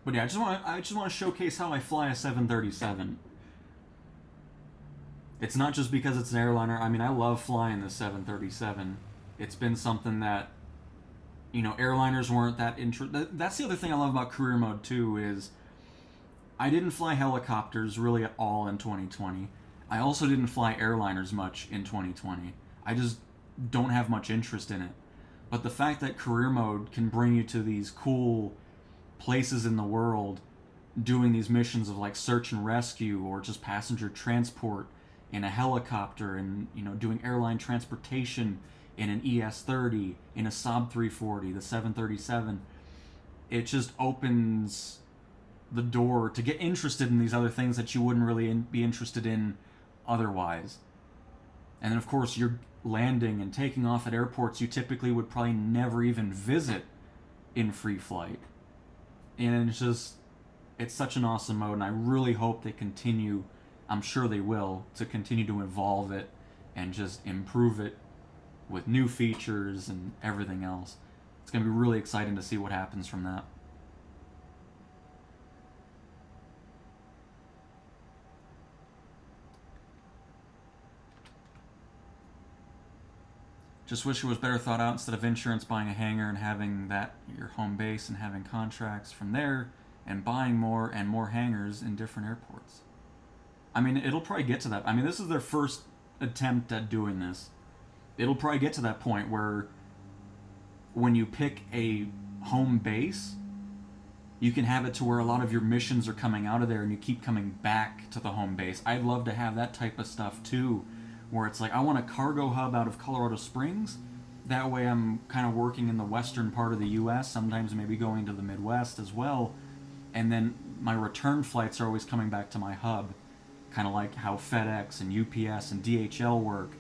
But yeah, I just want to showcase how I fly a 737. It's not just because it's an airliner. I mean, I love flying the 737. It's been something that, airliners weren't that interested. That's the other thing I love about career mode too, is I didn't fly helicopters really at all in 2020. I also didn't fly airliners much in 2020. I just don't have much interest in it. But the fact that career mode can bring you to these cool places in the world, doing these missions of like search and rescue, or just passenger transport in a helicopter, and doing airline transportation in an ES-30, in a Saab 340, the 737, it just opens the door to get interested in these other things that you wouldn't really be interested in otherwise. And then of course you're landing and taking off at airports you typically would probably never even visit in free flight. And it's such an awesome mode, and I really hope they continue, I'm sure they will, to continue to evolve it and just improve it with new features and everything else. It's going to be really exciting to see what happens from that. Just wish it was better thought out. Instead of insurance, buying a hangar and having that your home base, and having contracts from there and buying more and more hangars in different airports. I mean, it'll probably get to that. I mean, this is their first attempt at doing this. It'll probably get to that point where when you pick a home base, You can have it to where a lot of your missions are coming out of there and you keep coming back to the home base. I'd love to have that type of stuff too, where it's like, I want a cargo hub out of Colorado Springs. That way I'm kind of working in the western part of the US, sometimes maybe going to the Midwest as well. And then my return flights are always coming back to my hub, kind of like how FedEx and UPS and DHL work,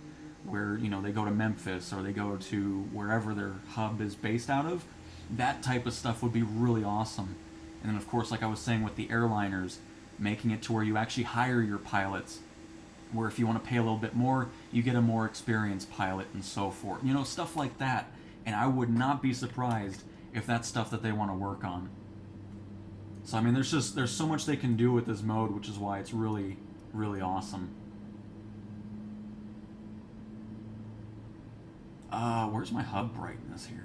where, you know, they go to Memphis or they go to wherever their hub is based out of. That type of stuff would be really awesome. And then, of course, like I was saying with the airliners, making it to where you actually hire your pilots, where if you want to pay a little bit more, you get a more experienced pilot and so forth. You know, stuff like that. And I would not be surprised if that's stuff that they want to work on. So, I mean, there's so much they can do with this mode, which is why it's really, really awesome. Where's my hub brightness here?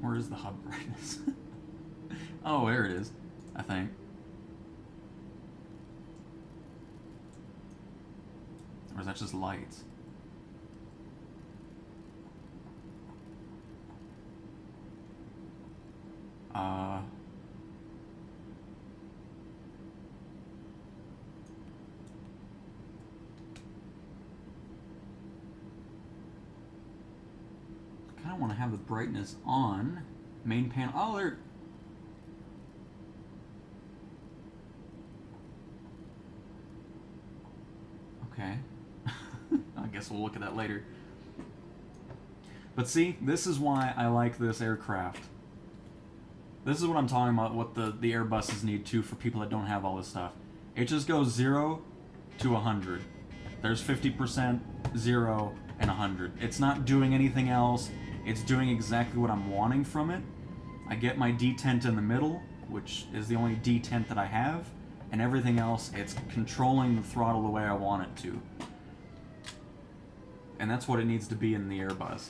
Where is the hub brightness? Oh, there it is, I think. Or is that just lights? I kind of want to have the brightness on. Main panel. Oh, there. Okay. I guess we'll look at that later. But see, this is why I like this aircraft. This is what I'm talking about, what the Airbuses need too for people that don't have all this stuff. It just goes 0 to 100. There's 50%, 0, and 100. It's not doing anything else. It's doing exactly what I'm wanting from it. I get my detent in the middle, which is the only detent that I have, and everything else, it's controlling the throttle the way I want it to. And that's what it needs to be in the Airbus.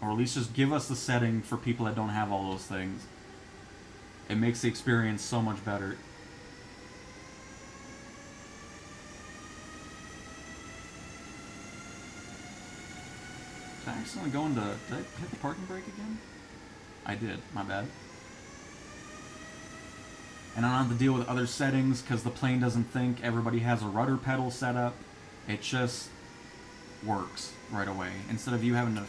Or at least just give us the setting for people that don't have all those things. It makes the experience so much better. Did I accidentally go into... Did I hit the parking brake again? I did. My bad. And I don't have to deal with other settings because the plane doesn't think everybody has a rudder pedal set up. It just works right away. Instead of you having to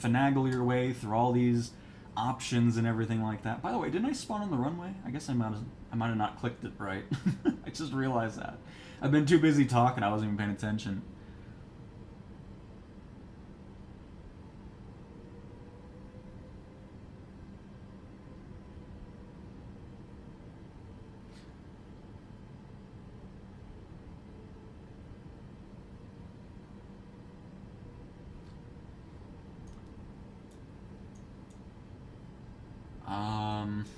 finagle your way through all these options and everything like that. By the way, didn't I spawn on the runway? I guess I might have not clicked it right. I just realized that. I've been too busy talking, I wasn't even paying attention.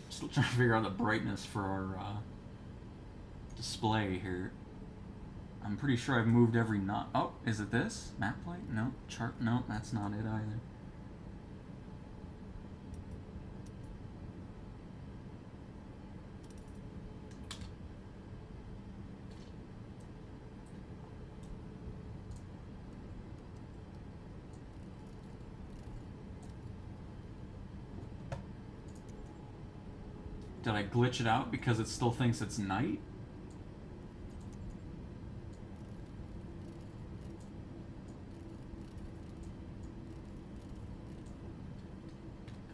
Still trying to figure out the brightness for our display here. I'm pretty sure I've moved every knot. Oh, is it this? Map light? No. Chart? No, that's not it either. Did I glitch it out because it still thinks it's night?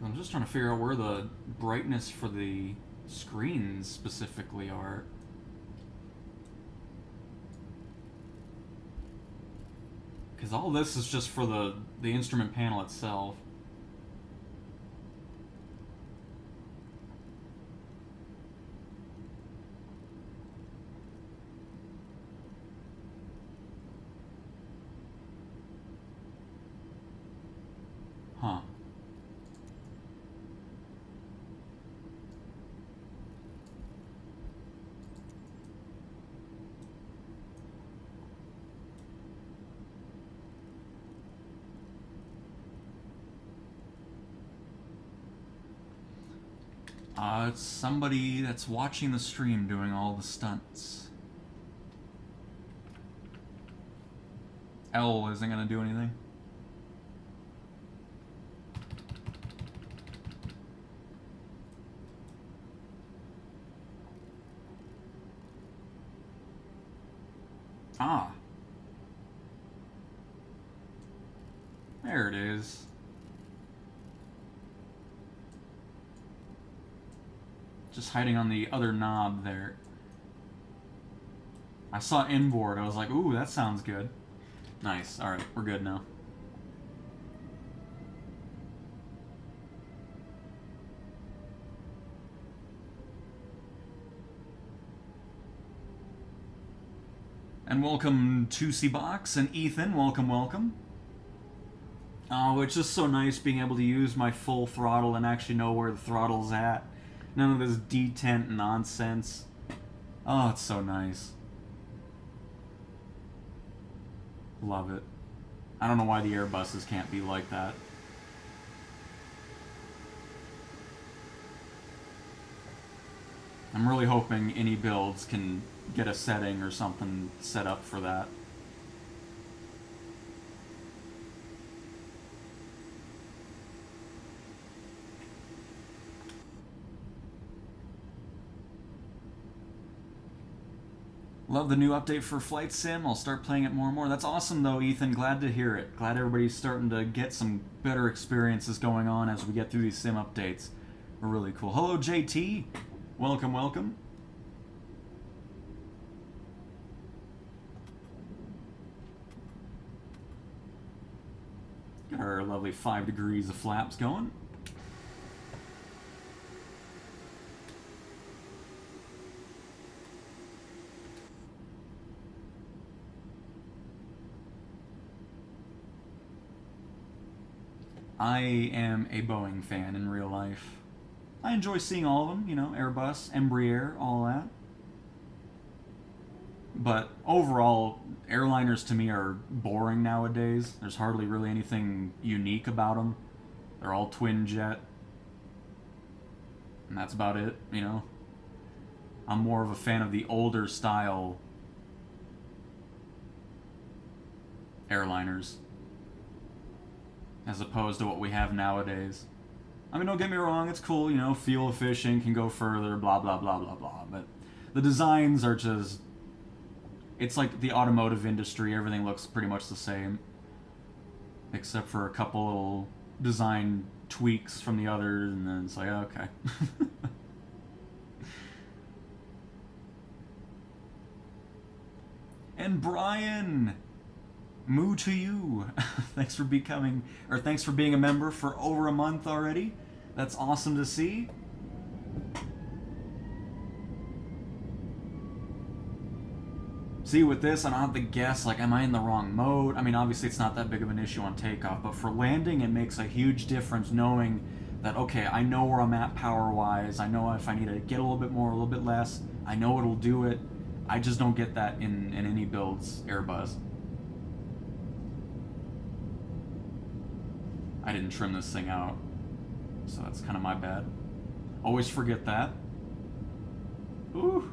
I'm just trying to figure out where the brightness for the screens specifically are. Because all this is just for the instrument panel itself. Huh. It's somebody that's watching the stream doing all the stunts. L isn't gonna do anything. Ah. There it is. Just hiding on the other knob there. I saw inboard. I was like, ooh, that sounds good. Nice. Alright, we're good now. And welcome to Box and Ethan. Welcome, welcome. Oh, it's just so nice being able to use my full throttle and actually know where the throttle's at. None of this detent nonsense. Oh, it's so nice. Love it. I don't know why the Airbuses can't be like that. I'm really hoping any builds can get a setting or something set up for that. Love the new update for Flight Sim. I'll start playing it more and more. That's awesome, though, Ethan. Glad to hear it. Glad everybody's starting to get some better experiences going on as we get through these sim updates. Really cool. Hello, JT. Welcome, welcome. Got our lovely 5 degrees of flaps going. I am a Boeing fan in real life. I enjoy seeing all of them, you know, Airbus, Embraer, all that. But overall, airliners to me are boring nowadays. There's hardly really anything unique about them. They're all twin jet. And that's about it, you know. I'm more of a fan of the older style airliners as opposed to what we have nowadays. I mean, don't get me wrong, it's cool, you know, fuel efficient, can go further, blah, blah, blah, blah, blah. But the designs are just... It's like the automotive industry, everything looks pretty much the same. Except for a couple little design tweaks from the others, and then it's like, okay. And Brian! Moo to you. Thanks for becoming, or thanks for being a member for over a month already. That's awesome to see. See, with this, I don't have to guess, like, am I in the wrong mode? I mean, obviously it's not that big of an issue on takeoff, but for landing, it makes a huge difference knowing that, okay, I know where I'm at power-wise. I know if I need to get a little bit more, a little bit less. I know it'll do it. I just don't get that in any builds Airbus. I didn't trim this thing out, so that's kind of my bad. Always forget that. Ooh.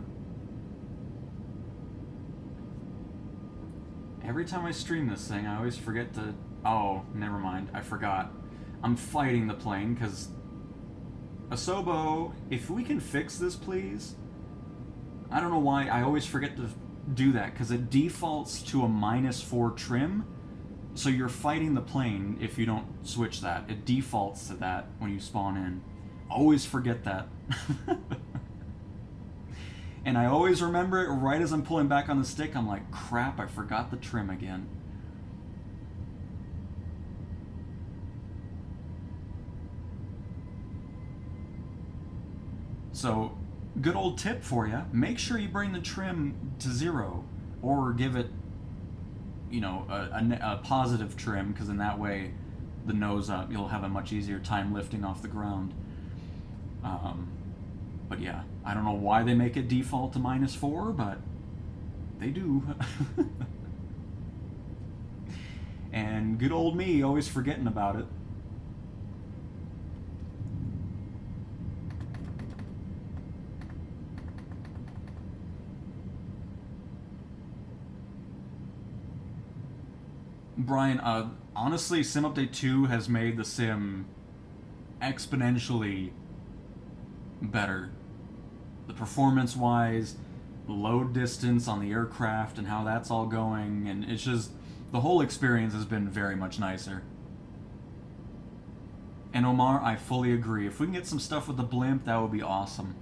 Every time I stream this thing, I always forget to... Oh, never mind. I forgot. I'm fighting the plane, because... Asobo, if we can fix this, please? I don't know why I always forget to do that, because it defaults to a -4 trim. So you're fighting the plane if you don't switch that. It defaults to that when you spawn in. Always forget that. And I always remember it right as I'm pulling back on the stick. I'm like, crap, I forgot the trim again. So, good old tip for you. Make sure you bring the trim to 0. Or give it, you know, a positive trim, because in that way, the nose up, you'll have a much easier time lifting off the ground. But yeah, I don't know why they make it default to -4, but they do. And good old me, always forgetting about it. Brian, honestly, Sim Update 2 has made the sim exponentially better. The performance-wise, the load distance on the aircraft and how that's all going, and it's just, the whole experience has been very much nicer. And Omar, I fully agree. If we can get some stuff with the blimp, that would be awesome.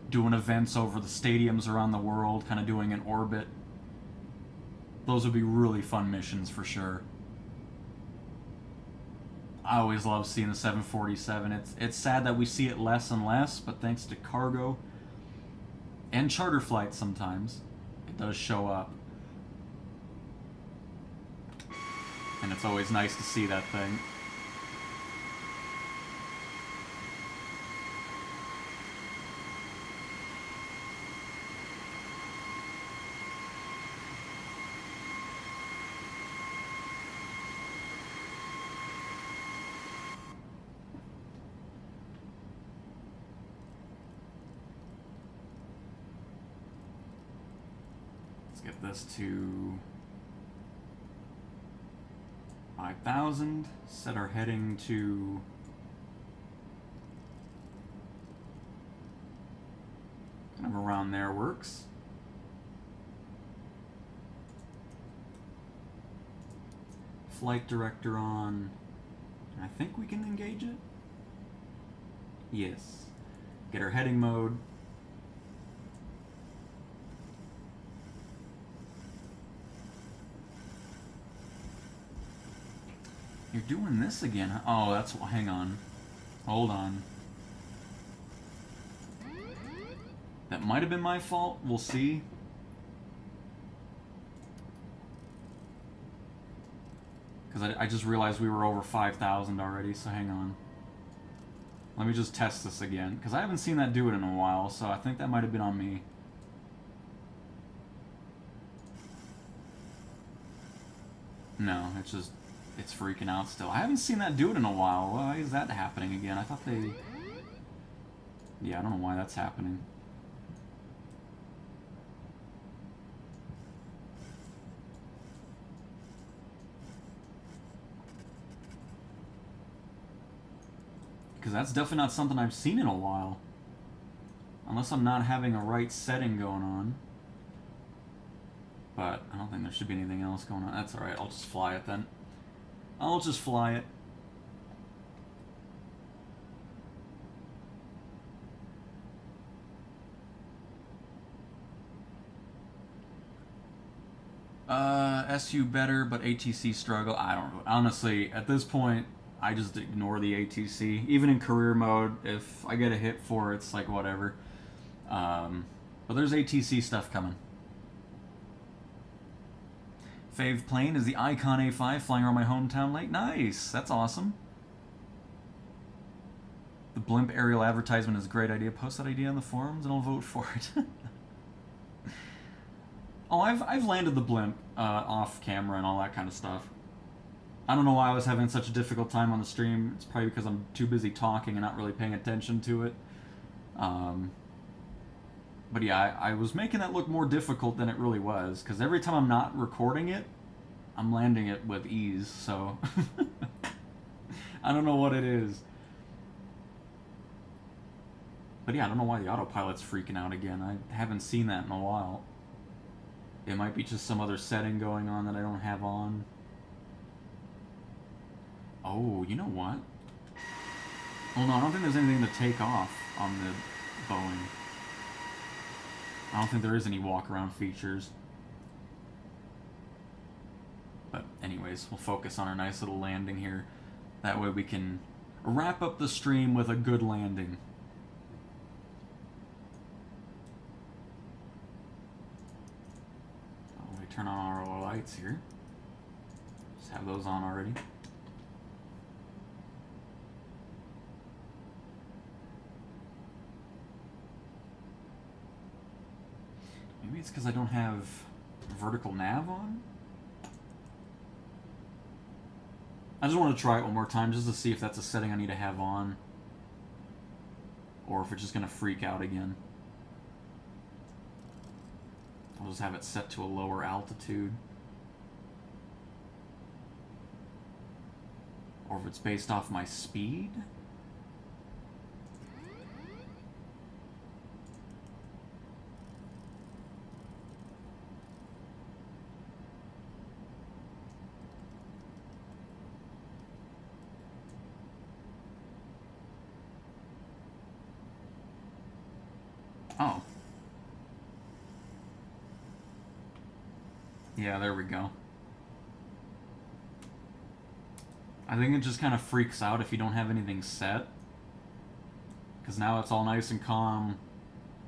Doing events over the stadiums around the world, kind of doing an orbit. Those would be really fun missions for sure. I always love seeing the 747. It's sad that we see it less and less, but thanks to cargo and charter flights sometimes, it does show up. And it's always nice to see that thing. Get this to 5,000. Set our heading to kind of around there works. Flight director on. I think we can engage it. Yes. Get our heading mode. You're doing this again. Oh, that's... Hang on. Hold on. That might have been my fault. We'll see. Because I just realized we were over 5,000 already, so hang on. Let me just test this again. Because I haven't seen that do it in a while, so I think that might have been on me. No, it's just... It's freaking out still. I haven't seen that do it in a while. Why is that happening again? I thought they... Yeah, I don't know why that's happening. Because that's definitely not something I've seen in a while. Unless I'm not having a right setting going on. But I don't think there should be anything else going on. That's alright, I'll just fly it then. I'll just fly it. SU better, but ATC struggle. I don't know. Honestly, at this point, I just ignore the ATC. Even in career mode, if I get a hit for it, it's like whatever. But there's ATC stuff coming. Fave plane is the Icon A5 flying around my hometown lake. Nice! That's awesome. The blimp aerial advertisement is a great idea. Post that idea on the forums and I'll vote for it. Oh, I've landed the blimp off camera and all that kind of stuff. I don't know why I was having such a difficult time on the stream. It's probably because I'm too busy talking and not really paying attention to it. But yeah, I was making that look more difficult than it really was, because every time I'm not recording it, I'm landing it with ease, so... I don't know what it is. But yeah, I don't know why the autopilot's freaking out again. I haven't seen that in a while. It might be just some other setting going on that I don't have on. Oh, you know what? Well, no, I don't think there's anything to take off on the Boeing. I don't think there is any walk-around features. But anyways, we'll focus on our nice little landing here. That way we can wrap up the stream with a good landing. Oh, we turn on our lights here. Just have those on already. Maybe it's because I don't have vertical nav on? I just want to try it one more time just to see if that's a setting I need to have on. Or if it's just going to freak out again. I'll just have it set to a lower altitude. Or if it's based off my speed. Oh. Yeah, there we go. I think it just kind of freaks out if you don't have anything set. Because now it's all nice and calm.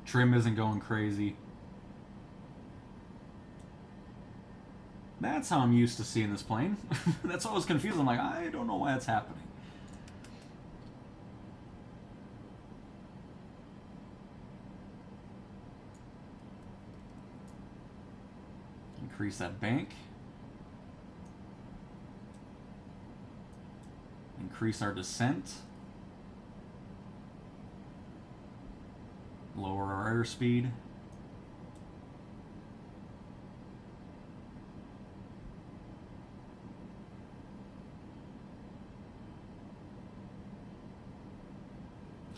Trim isn't going crazy. That's how I'm used to seeing this plane. That's why I was confused. I'm like, I don't know why it's happening. Increase that bank. Increase our descent. Lower our airspeed.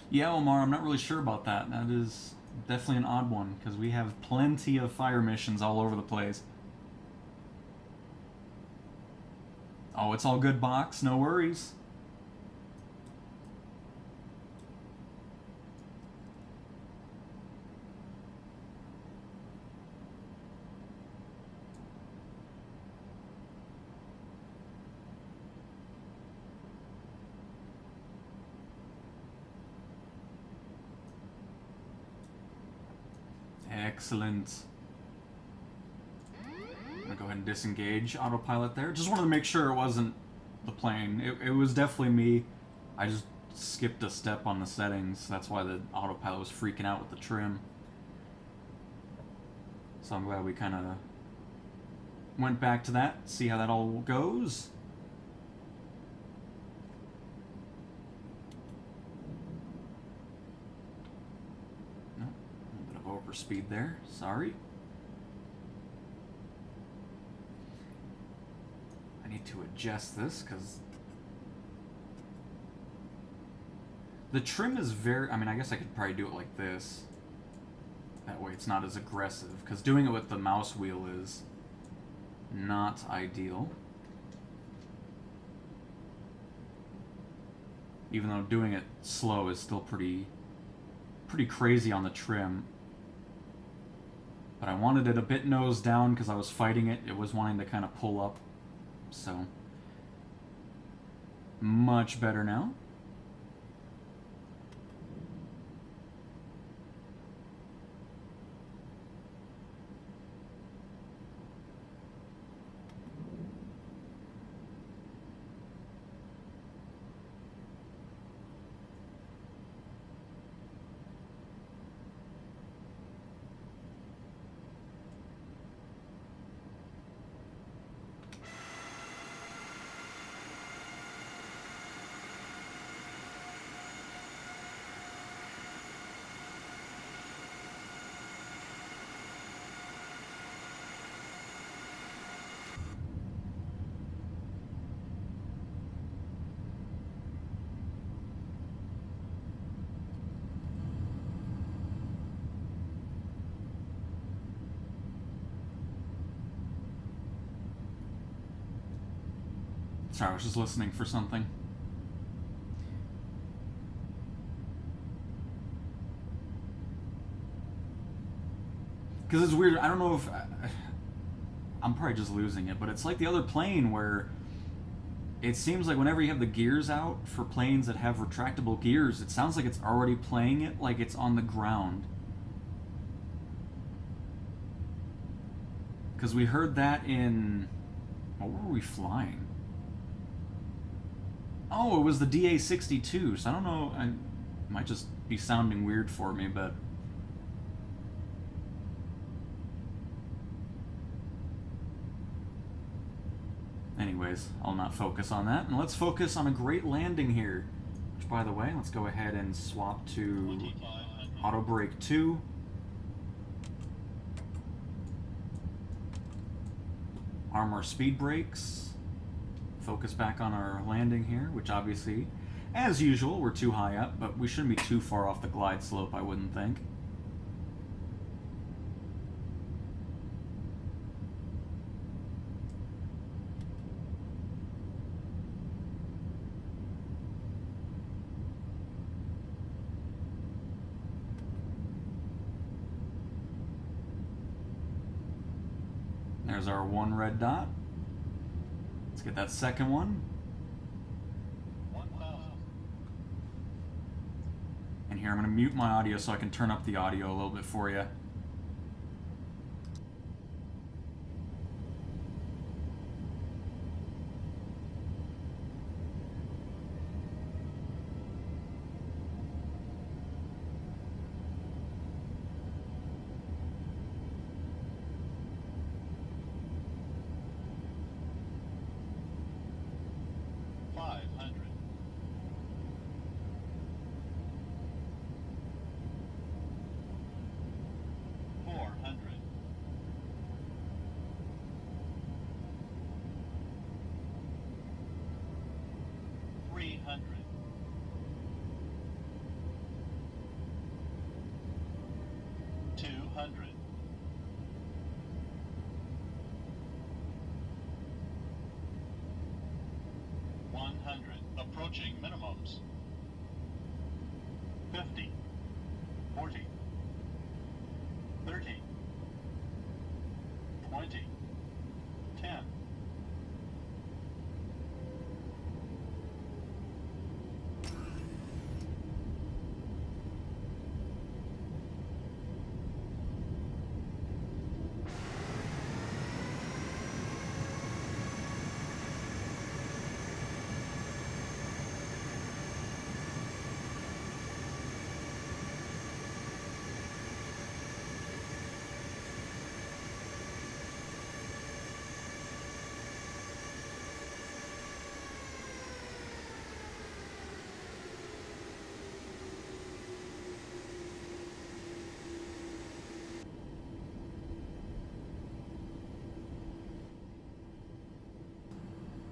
Yeah, Omar, I'm not really sure about that. That is definitely an odd one, because we have plenty of fire missions all over the place. Oh, it's all good, Box. No worries. Excellent. I'm gonna go ahead and disengage autopilot there. Just wanted to make sure it wasn't the plane. It was definitely me. I just skipped a step on the settings. That's why the autopilot was freaking out with the trim. So I'm glad we kind of went back to that, see how that all goes. Nope, a little bit of overspeed there. Sorry. I need to adjust this because the trim is very... I mean, I guess I could probably do it like this. That way it's not as aggressive, because doing it with the mouse wheel is not ideal. Even though doing it slow is still pretty crazy on the trim. But I wanted it a bit nose down because I was fighting it. It was wanting to kind of pull up. So, much better now. Sorry, I was just listening for something. Because it's weird, I don't know if... I'm probably just losing it, but it's like the other plane where it seems like whenever you have the gears out for planes that have retractable gears, it sounds like it's already playing it like it's on the ground. Because we heard that in... What were we flying? Oh, it was the DA-62, so I don't know, it might just be sounding weird for me, but... Anyways, I'll not focus on that, and let's focus on a great landing here. Which, by the way, let's go ahead and swap to Auto Brake 2. Arm our speed brakes. focus back on our landing here, which obviously, as usual, we're too high up, but we shouldn't be too far off the glide slope, I wouldn't think. There's our one red dot. Let's get that second one.
1,000.
And here I'm going to mute my audio so I can turn up the audio a little bit for you.
Approaching minimums. 50, 40, 30, 20, 10.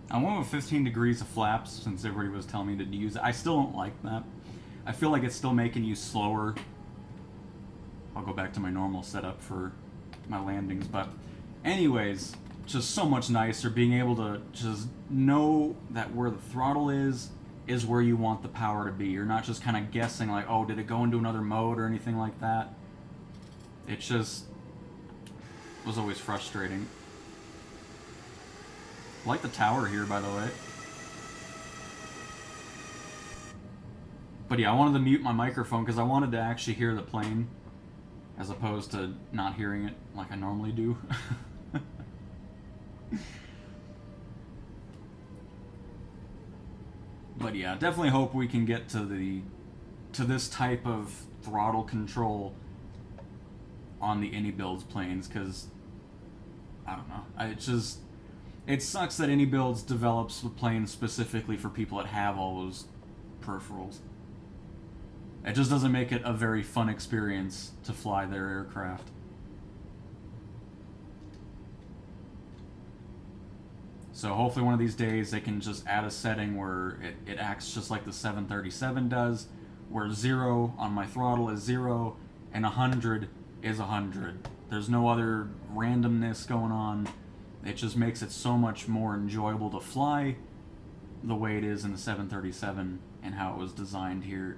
I went with 15 degrees of flaps since everybody was telling me to use it. I still don't like that. I feel like it's still making you slower. I'll go back to my normal setup for my landings, but anyways, just so much nicer being able to just know that where the throttle is where you want the power to be. You're not just kind of guessing like, oh, did it go into another mode or anything like that. It just was always frustrating. I like the tower here, by the way. But yeah, I wanted to mute my microphone because I wanted to actually hear the plane as opposed to not hearing it like I normally do. But yeah, definitely hope we can get to this type of throttle control on the Any Builds planes, because I don't know. It sucks that Any Builds develops the planes specifically for people that have all those peripherals. It just doesn't make it a very fun experience to fly their aircraft. So hopefully one of these days they can just add a setting where it acts just like the 737 does, where 0 on my throttle is 0 and 100 is 100. There's no other randomness going on. It just makes it so much more enjoyable to fly the way it is in the 737 and how it was designed here.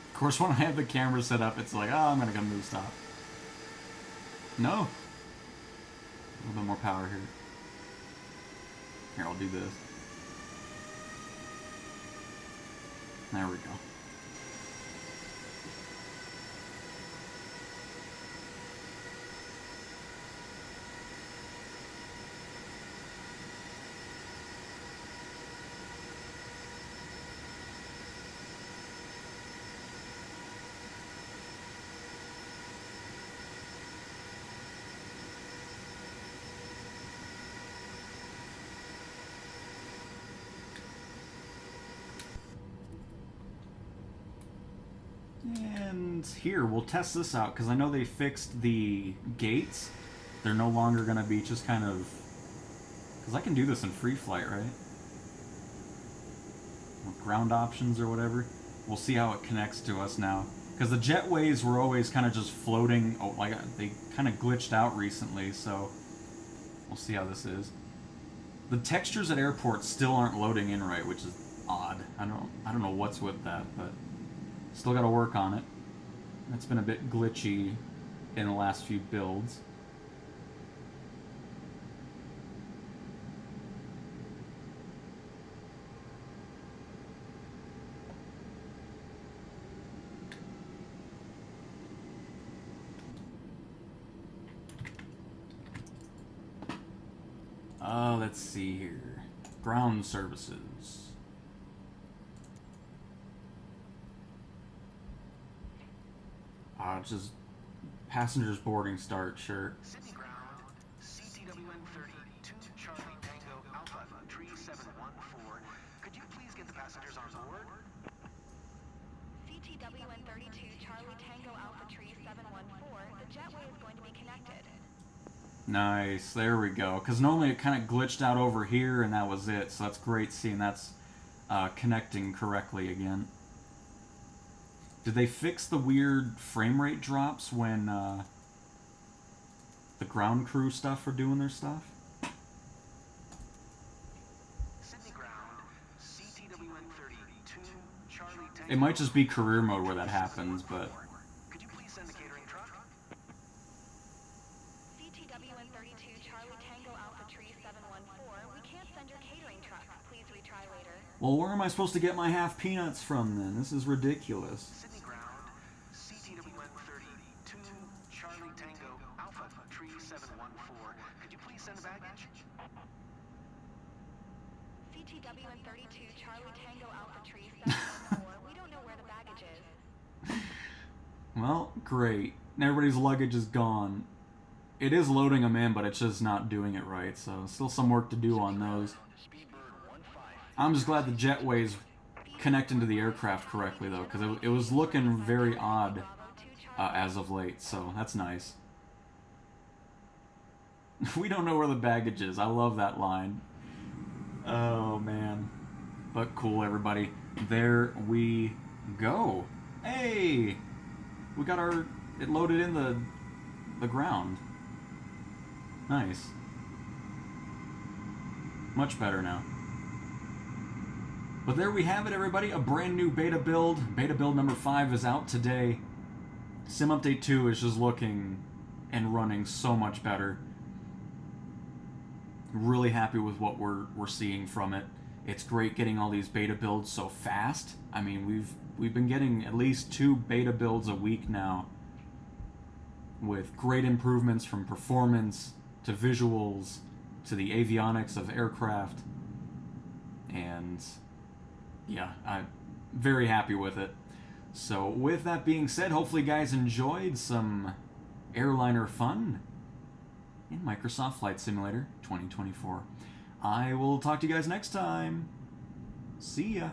Of course, when I have the camera set up, it's like, oh, I'm gonna move stop. No. A little bit more power here. Here, I'll do this. There we go. And here, we'll test this out, because I know they fixed the gates. They're no longer going to be just kind of... Because I can do this in free flight, right? With ground options or whatever. We'll see how it connects to us now. Because the jetways were always kind of just floating... Oh, like, they kind of glitched out recently, so... We'll see how this is. The textures at airports still aren't loading in right, which is odd. I don't know what's with that, but... Still got to work on it. It's been a bit glitchy in the last few builds. Let's see here. Ground services. Just passengers boarding start, sure.
Sydney ground, CTWN 32 Charlie Tango Alpha 3714. Could you please get the passengers on board?
CTWN 32 Charlie Tango Alpha 3714. The jetway is going to be connected.
Nice, there we go. Because normally it kind of glitched out over here and that was it. So that's great seeing that's connecting correctly again. Did they fix the weird frame rate drops when the ground crew stuff are doing their stuff?
Sydney ground, CTWN 32 Charlie Tango.
It might just be career mode where that happens, but...
Could you please send the catering truck?
CTWN 32 Charlie Tango Alpha 3714. We can't send your catering truck. Please retry later.
Well, where am I supposed to get my half peanuts from then? This is ridiculous.
Sydney ground, CTWN 32 Charlie Tango Alpha 3714. Could you please send the baggage?
CTWN 32 Charlie Tango Alpha 3714. We don't know where the baggage is.
Well, great. Everybody's luggage is gone. It is loading them in, but it's just not doing it right, so still some work to do on those. I'm just glad the jetway's connecting to the aircraft correctly, though, because it was looking very odd as of late, so that's nice. We don't know where the baggage is. I love that line. Oh, man. But cool, everybody. There we go. Hey! We got it loaded in the ground. Nice. Much better now. But there we have it, everybody. A brand new beta build. Beta build number 5 is out today. Sim Update 2 is just looking and running so much better. Really happy with what we're seeing from it. It's great getting all these beta builds so fast. I mean, we've been getting at least 2 beta builds a week now, with great improvements from performance to visuals to the avionics of aircraft. And yeah, I'm very happy with it. So with that being said, hopefully you guys enjoyed some airliner fun in Microsoft Flight Simulator 2024. I will talk to you guys next time. See ya.